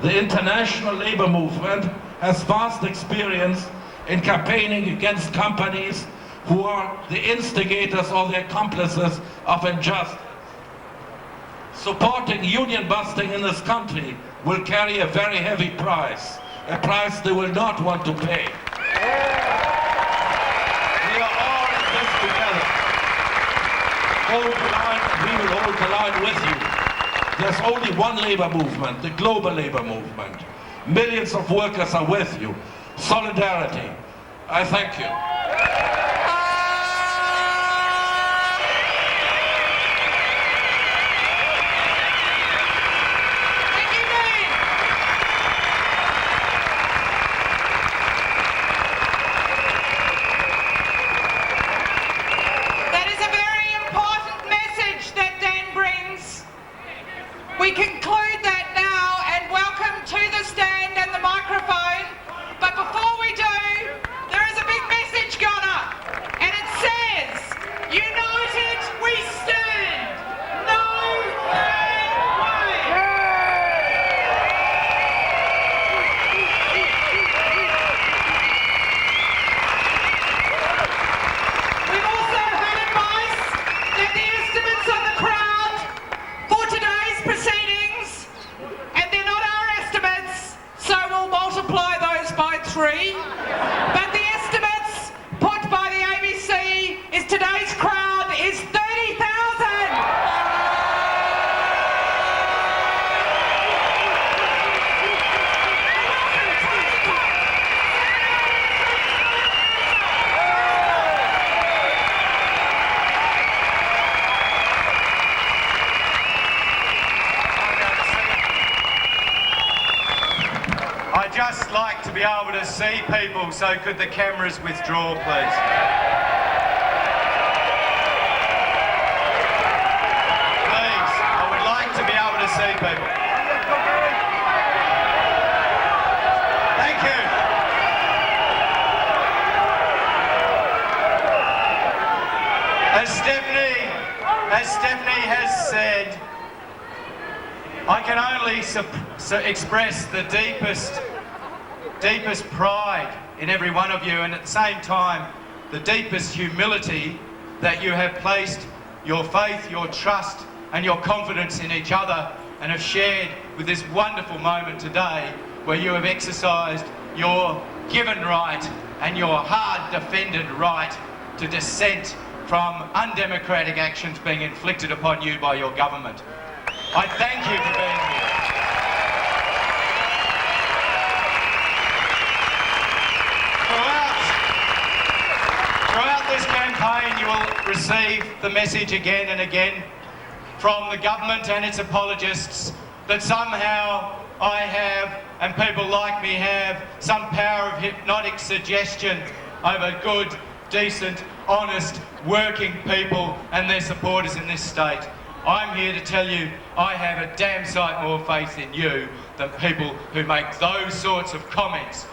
The international labor movement has vast experience in campaigning against companies who are the instigators or the accomplices of injustice. Supporting union busting in this country will carry a very heavy price, a price they will not want to pay. We are all in this together. Hold the line, and we will hold the line with you. There's only one labor movement, the global labor movement. Millions of workers are with you. Solidarity. I thank you. We conclude that now and welcome to the stand and the microphone. But before we do, there is a big message free, but the estimates put by the ABC is today's crowd is 30,000. I'd just like to be able to see people, so could the cameras withdraw, please? Please, I would like to be able to see people. Thank you. As Stephanie has said, I can only express the deepest pride in every one of you, and at the same time, the deepest humility that you have placed your faith, your trust, and your confidence in each other, and have shared with this wonderful moment today where you have exercised your given right and your hard defended right to dissent from undemocratic actions being inflicted upon you by your government. I thank you for being here. Throughout this campaign, you will receive the message again and again from the government and its apologists that somehow I have, and people like me have, some power of hypnotic suggestion over good, decent, honest, working people and their supporters in this state. I'm here to tell you I have a damn sight more faith in you than people who make those sorts of comments.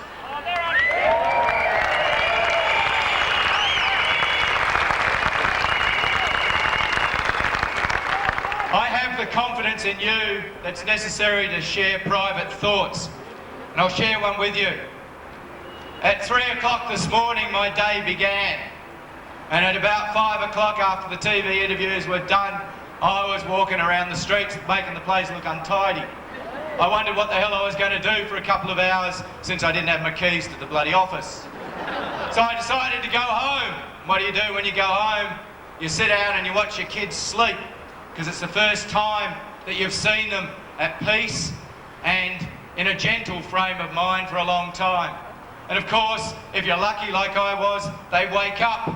I have the confidence in you that's necessary to share private thoughts, and I'll share one with you. At 3 o'clock this morning, my day began, and at about 5 o'clock, after the TV interviews were done, I was walking around the streets making the place look untidy. I wondered what the hell I was going to do for a couple of hours since I didn't have my keys to the bloody office. So I decided to go home. What do when you go home? You sit down and you watch your kids sleep, because it's the first time that you've seen them at peace and in a gentle frame of mind for a long time. And of course, if you're lucky like I was, they wake up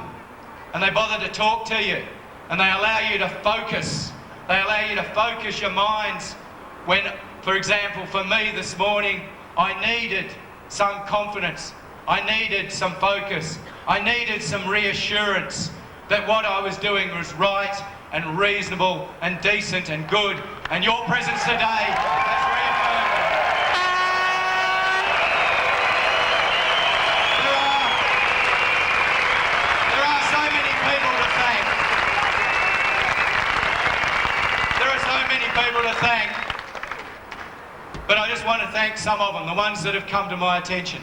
and they bother to talk to you. And they allow you to focus. They allow you to focus your minds when, for example, for me this morning, I needed some confidence. I needed some focus. I needed some reassurance that what I was doing was right and reasonable and decent and good. And your presence today has reaffirmed that. There are so many people to thank. People to thank, but I just want to thank some of them, the ones that have come to my attention.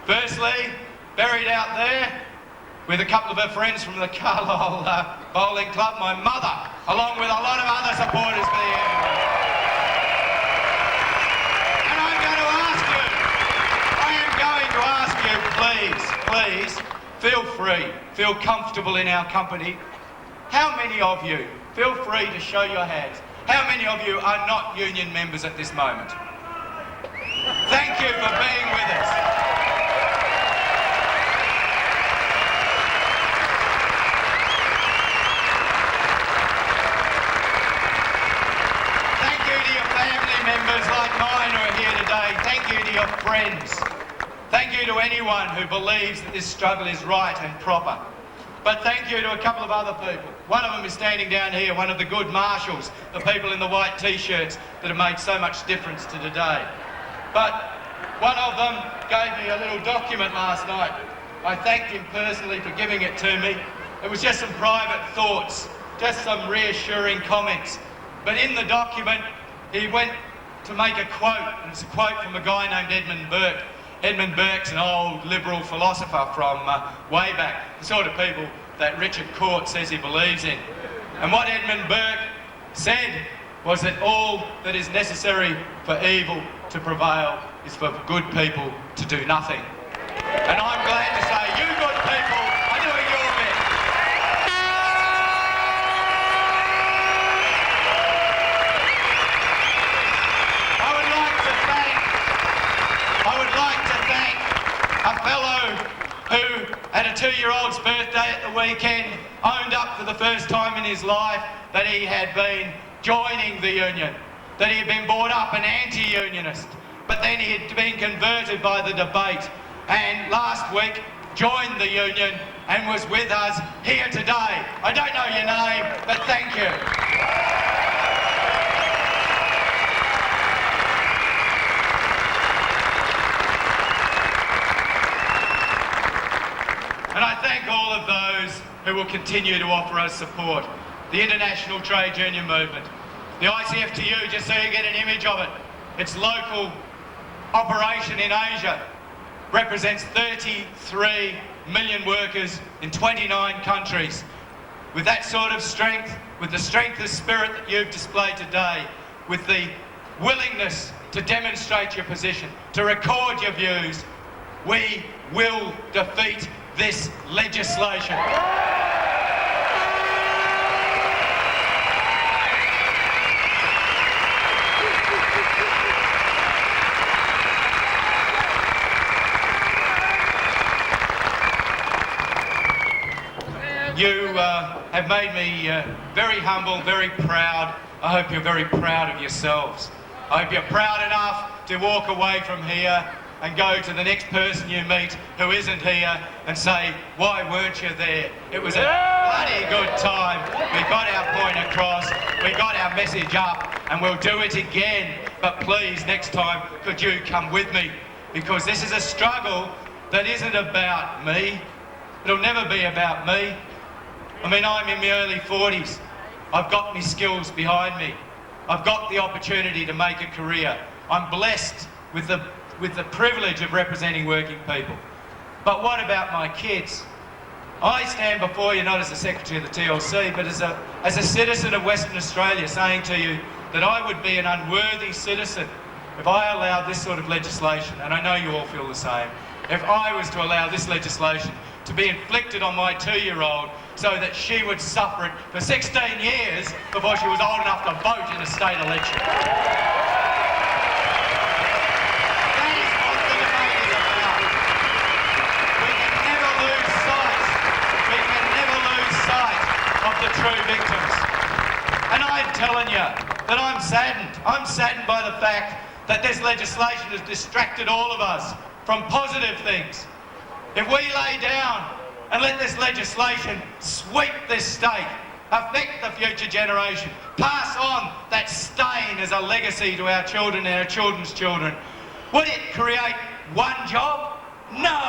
Firstly, buried out there with a couple of her friends from the Carlisle Bowling Club, my mother, along with a lot of other supporters for the area. And I'm going to ask you, please, feel free, feel comfortable in our company. How many of you, feel free to show your hands, how many of you are not union members at this moment? Thank you for being with us. Thank you to your family members like mine who are here today. Thank you to your friends. Thank you to anyone who believes that this struggle is right and proper. But thank you to a couple of other people. One of them is standing down here, one of the good marshals, the people in the white t-shirts that have made so much difference to today. But one of them gave me a little document last night. I thanked him personally for giving it to me. It was just some private thoughts, just some reassuring comments. But in the document, he went to make a quote, and it's a quote from a guy named Edmund Burke. Edmund Burke's an old liberal philosopher from way back, the sort of people that Richard Court says he believes in. And what Edmund Burke said was that all that is necessary for evil to prevail is for good people to do nothing. glad to say you good people are doing your bit. I would like to thank a fellow who, at a 2-year-old's birthday at the weekend, owned up for the first time in his life that he had been joining the union, that he had been brought up an anti-unionist, but then he had been converted by the debate and last week joined the union and was with us here today. I don't know your name, but thank you. And I thank all of those who will continue to offer us support. The International Trade Union Movement, the ICFTU, just so you get an image of it, its local operation in Asia represents 33 million workers in 29 countries. With that sort of strength, with the strength of spirit that you've displayed today, with the willingness to demonstrate your position, to record your views, we will defeat this legislation. You have made me very humble, very proud. I hope you're very proud of yourselves. I hope you're proud enough to walk away from here and go to the next person you meet who isn't here and say, why weren't you there? It was a bloody good time. We got our point across, we got our message up, and we'll do it again. But please, next time, could you come with me? Because this is a struggle that isn't about me. It'll never be about me. I mean, I'm in my early 40s. I've got my skills behind me. I've got the opportunity to make a career. I'm blessed with the privilege of representing working people. But what about my kids? I stand before you not as the Secretary of the TLC, but as a citizen of Western Australia, saying to you that I would be an unworthy citizen if I allowed this sort of legislation, and I know you all feel the same, if I was to allow this legislation to be inflicted on my 2-year-old so that she would suffer it for 16 years before she was old enough to vote in a state election. That is what the debate is about. We can never lose sight of the true victims. And I'm telling you that I'm saddened. I'm saddened by the fact that this legislation has distracted all of us from positive things. If we lay down and let this legislation sweep this state, affect the future generation, pass on that stain as a legacy to our children and our children's children, would it create one job? No.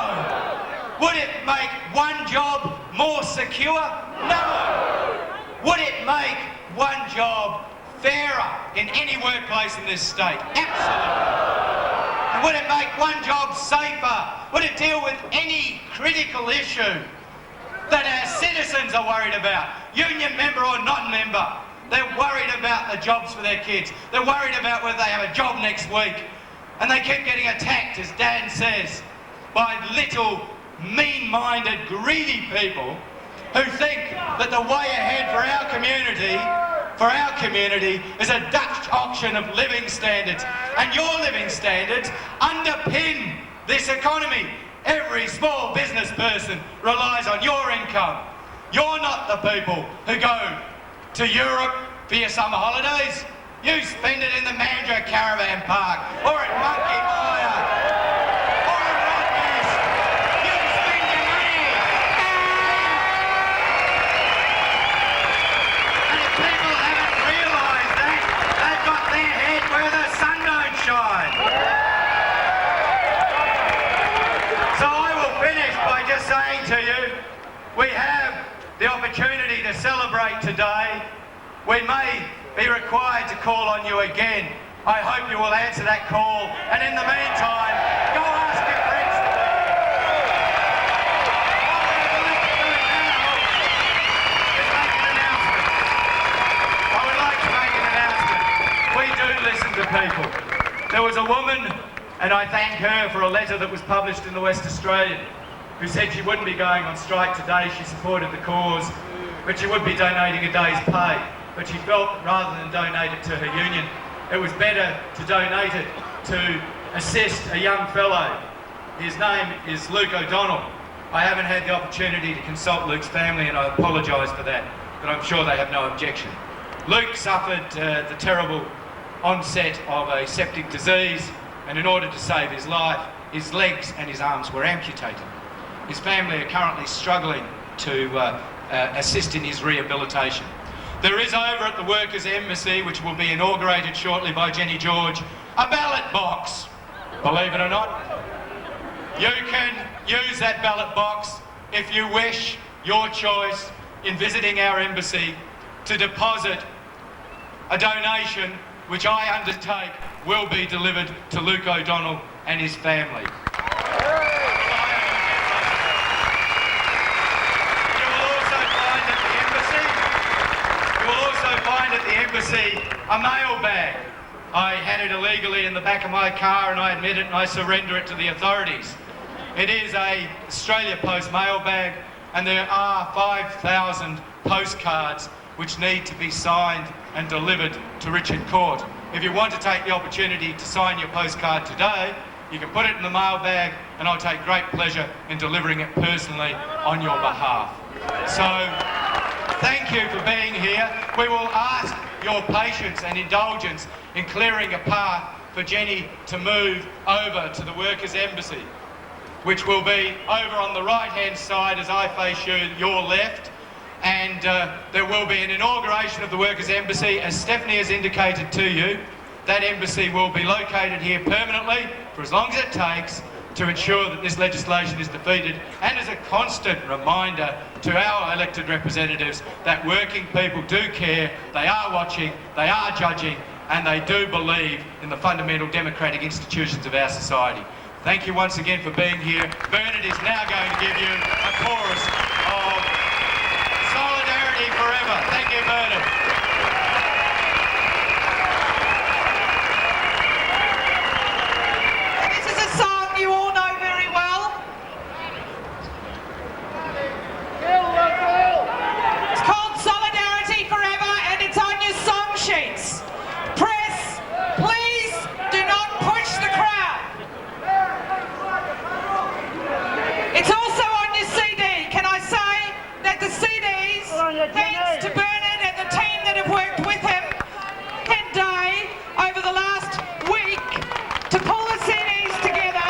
Would it make one job more secure? No. Would it make one job fairer in any workplace in this state? Absolutely. Would it make one job safer? Would it deal with any critical issue that our citizens are worried about? Union member or non-member, they're worried about the jobs for their kids. They're worried about whether they have a job next week. And they keep getting attacked, as Dan says, by little mean-minded, greedy people who think that the way ahead for our community is a Dutch auction of living standards. And your living standards underpin this economy. Every small business person relies on your income. You're not the people who go to Europe for your summer holidays. You spend it in the Mandurah Caravan Park or at Monkey Mire or at Rodney's. You spend your money. And if people haven't realised that, they've got their head where the sun don't shine. So I will finish by just saying to you, we have the opportunity to celebrate today. We may be required to call on you again. I hope you will answer that call, and in the meantime, go ask your friends to be here. What we would like to do now is make an announcement. I would like to make an announcement. We do listen to people. There was a woman, and I thank her for a letter that was published in the West Australian, who said she wouldn't be going on strike today. She supported the cause, but she would be donating a day's pay. But she felt that rather than donate it to her union, it was better to donate it to assist a young fellow. His name is Luke O'Donnell. I haven't had the opportunity to consult Luke's family, and I apologise for that, but I'm sure they have no objection. Luke suffered the terrible onset of a septic disease, and in order to save his life, his legs and his arms were amputated. His family are currently struggling to assist in his rehabilitation. There is over at the Workers' Embassy, which will be inaugurated shortly by Jenny George, a ballot box. Believe it or not, you can use that ballot box if you wish, your choice, in visiting our embassy, to deposit a donation which I undertake will be delivered to Luke O'Donnell and his family. At the embassy a mailbag. I had it illegally in the back of my car, and I admit it, and I surrender it to the authorities. It is a Australia Post mailbag, and there are 5,000 postcards which need to be signed and delivered to Richard Court. If you want to take the opportunity to sign your postcard today, you can put it in the mailbag, and I'll take great pleasure in delivering it personally on your behalf. So, thank you for being here. We will ask your patience and indulgence in clearing a path for Jenny to move over to the Workers' Embassy, which will be over on the right-hand side as I face you, your left. And there will be an inauguration of the Workers' Embassy. As Stephanie has indicated to you, that embassy will be located here permanently for as long as it takes to ensure that this legislation is defeated, and as a constant reminder to our elected representatives that working people do care, they are watching, they are judging, and they do believe in the fundamental democratic institutions of our society. Thank you once again for being here. Bernard is now going to give you a chorus of Solidarity Forever. Thank you, Bernard. You all know very well. It's called Solidarity Forever, and it's on your song sheets. Press, please do not push the crowd. It's also on your CD. Can I say that the CDs, thanks to Bernard and the team that have worked with him day over the last week to pull the CDs together.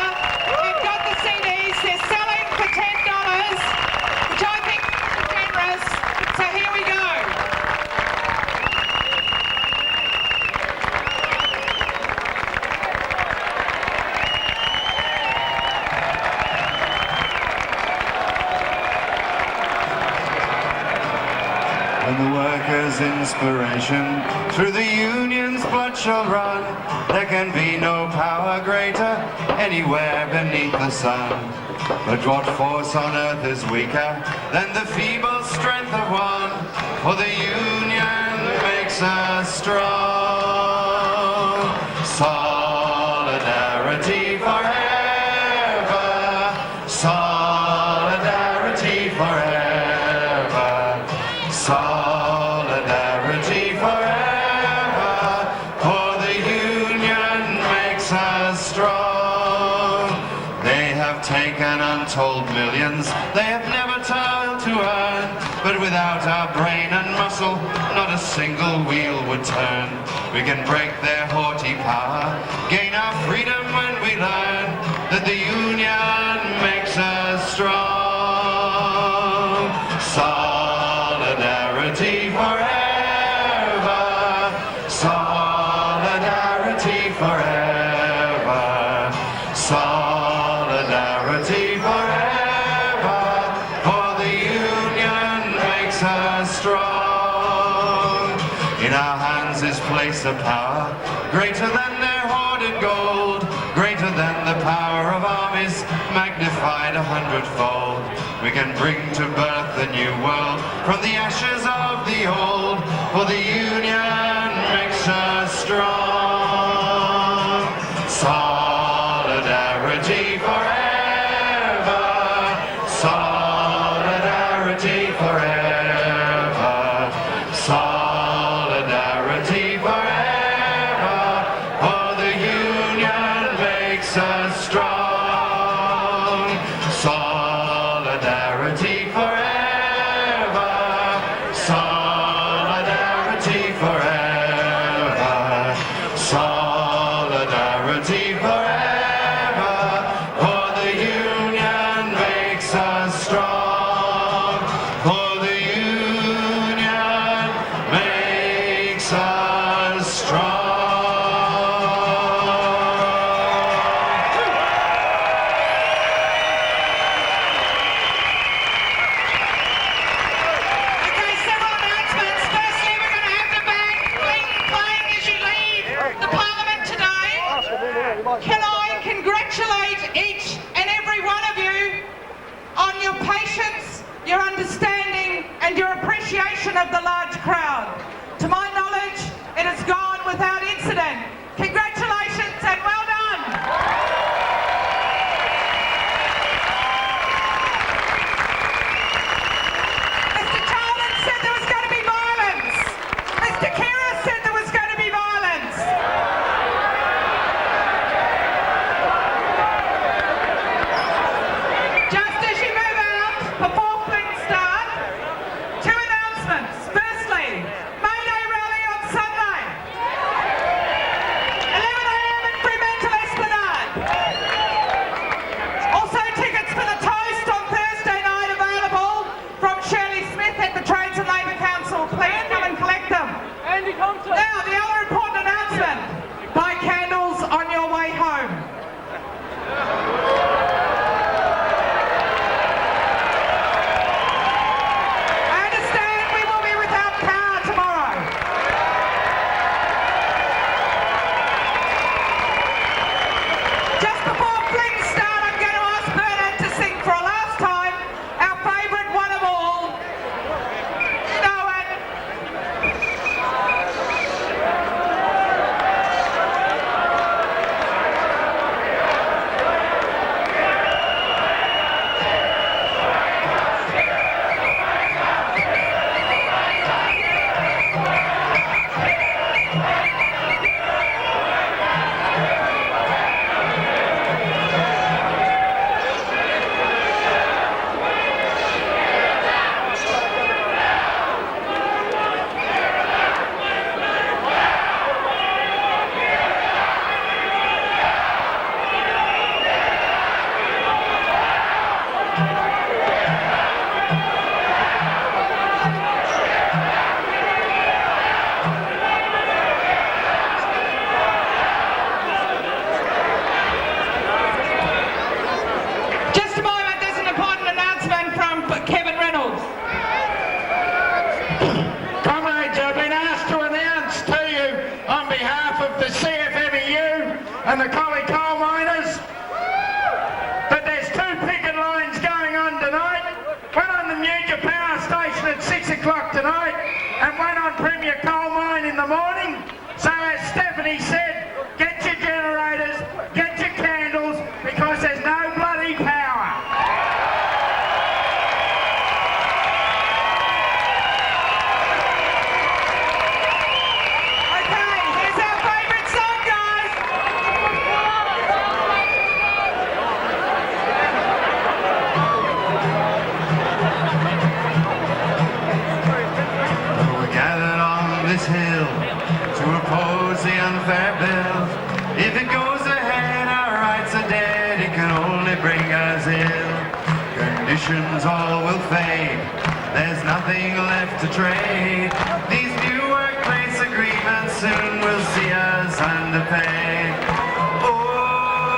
We've got the CDs, they're selling for $10, which I think is generous, so here we go. When the workers' inspiration through the union's blood shall run, there can be no power greater anywhere beneath the sun. But what force on earth is weaker than the feeble strength of one? For the union makes us strong. Solidarity forever. Solidarity forever. Solidarity forever. For the union makes us strong. They have taken untold millions they have never toiled to earn, but without our brain and muscle, not a single wheel would turn. We can break their haughty power, gain our freedom when we learn that the union makes us strong. Solidarity forever. Solidarity forever. Solidarity forever. For the union makes us strong. In our hands is placed a power greater than their hoarded gold, greater than the power of armies, magnified 100-fold. We can bring to birth the new world from the ashes of the old, for the union makes us strong. Solidarity forever. before things start, two announcements. Firstly, May Day rally on Sunday, 11 a.m. at Fremantle Esplanade. Also tickets for the toast on Thursday night available from Shirley Smith at the Trades and Labour Council. Please come and collect them. Now, the other important announcement, buy candles on your way home. I understand we will be without power tomorrow. Just before things start, I'm going to ask Bernard to sing for a last time our favourite one of all. You know it. Just a moment, there's an important announcement from Kevin Reynolds. Comrades, I've been asked to announce to you on behalf of the CFMEU and the Collie Coal Miners that there's two picket lines going on tonight. One on the Muja Power Station at 6 o'clock tonight and one on Premier Coal Mine in the morning. So as Stephanie said, get your generators, get your candles, because there's no bloody power. Okay, here's our favourite song, guys. We're gathered on this hill to oppose the unfair bill. If it goes ahead, our rights are dead. It can only bring us ill. Conditions all will fade. There's nothing left to trade. These new workplace agreements soon will see us underpaid. Oh,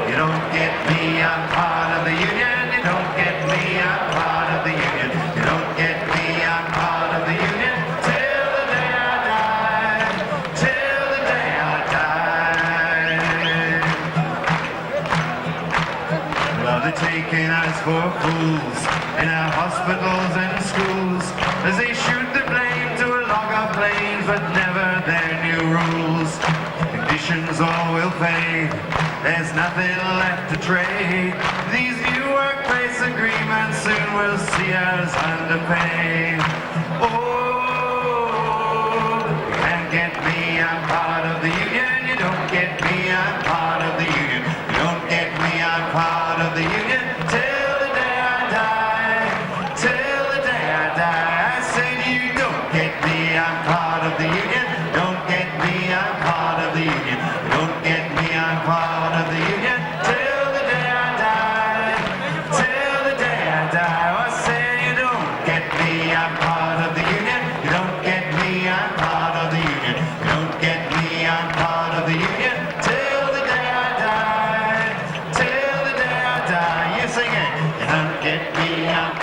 you don't get me, I'm part of the union. You don't get me, I'm part of the union. You don't get me, I'm part of the union. Till the day I die. Till the day I die. Well, they're taking us for fools in our hospitals and schools as they shoot the blame to a log of planes, but never their new rules. Conditions all will fade. There's nothing left to trade. These new workplace agreements soon will see us underpaid. Oh, you can't get me, I'm part of the union. You don't get me, I'm part of the union. You don't get me, I'm part of the union. Till the day I die. Till the day I die. I said you don't get me, I'm part of the union. Don't get me, I'm part of the union. Don't get me, I'm part of the union. Till the day I die. Till the day I die. I said you don't get me, I'm part of the union. You don't get me, I'm part of the union. You don't get me, I'm part of the union. Till the day I die. Till the day I die. You sing it. You don't get me, I'm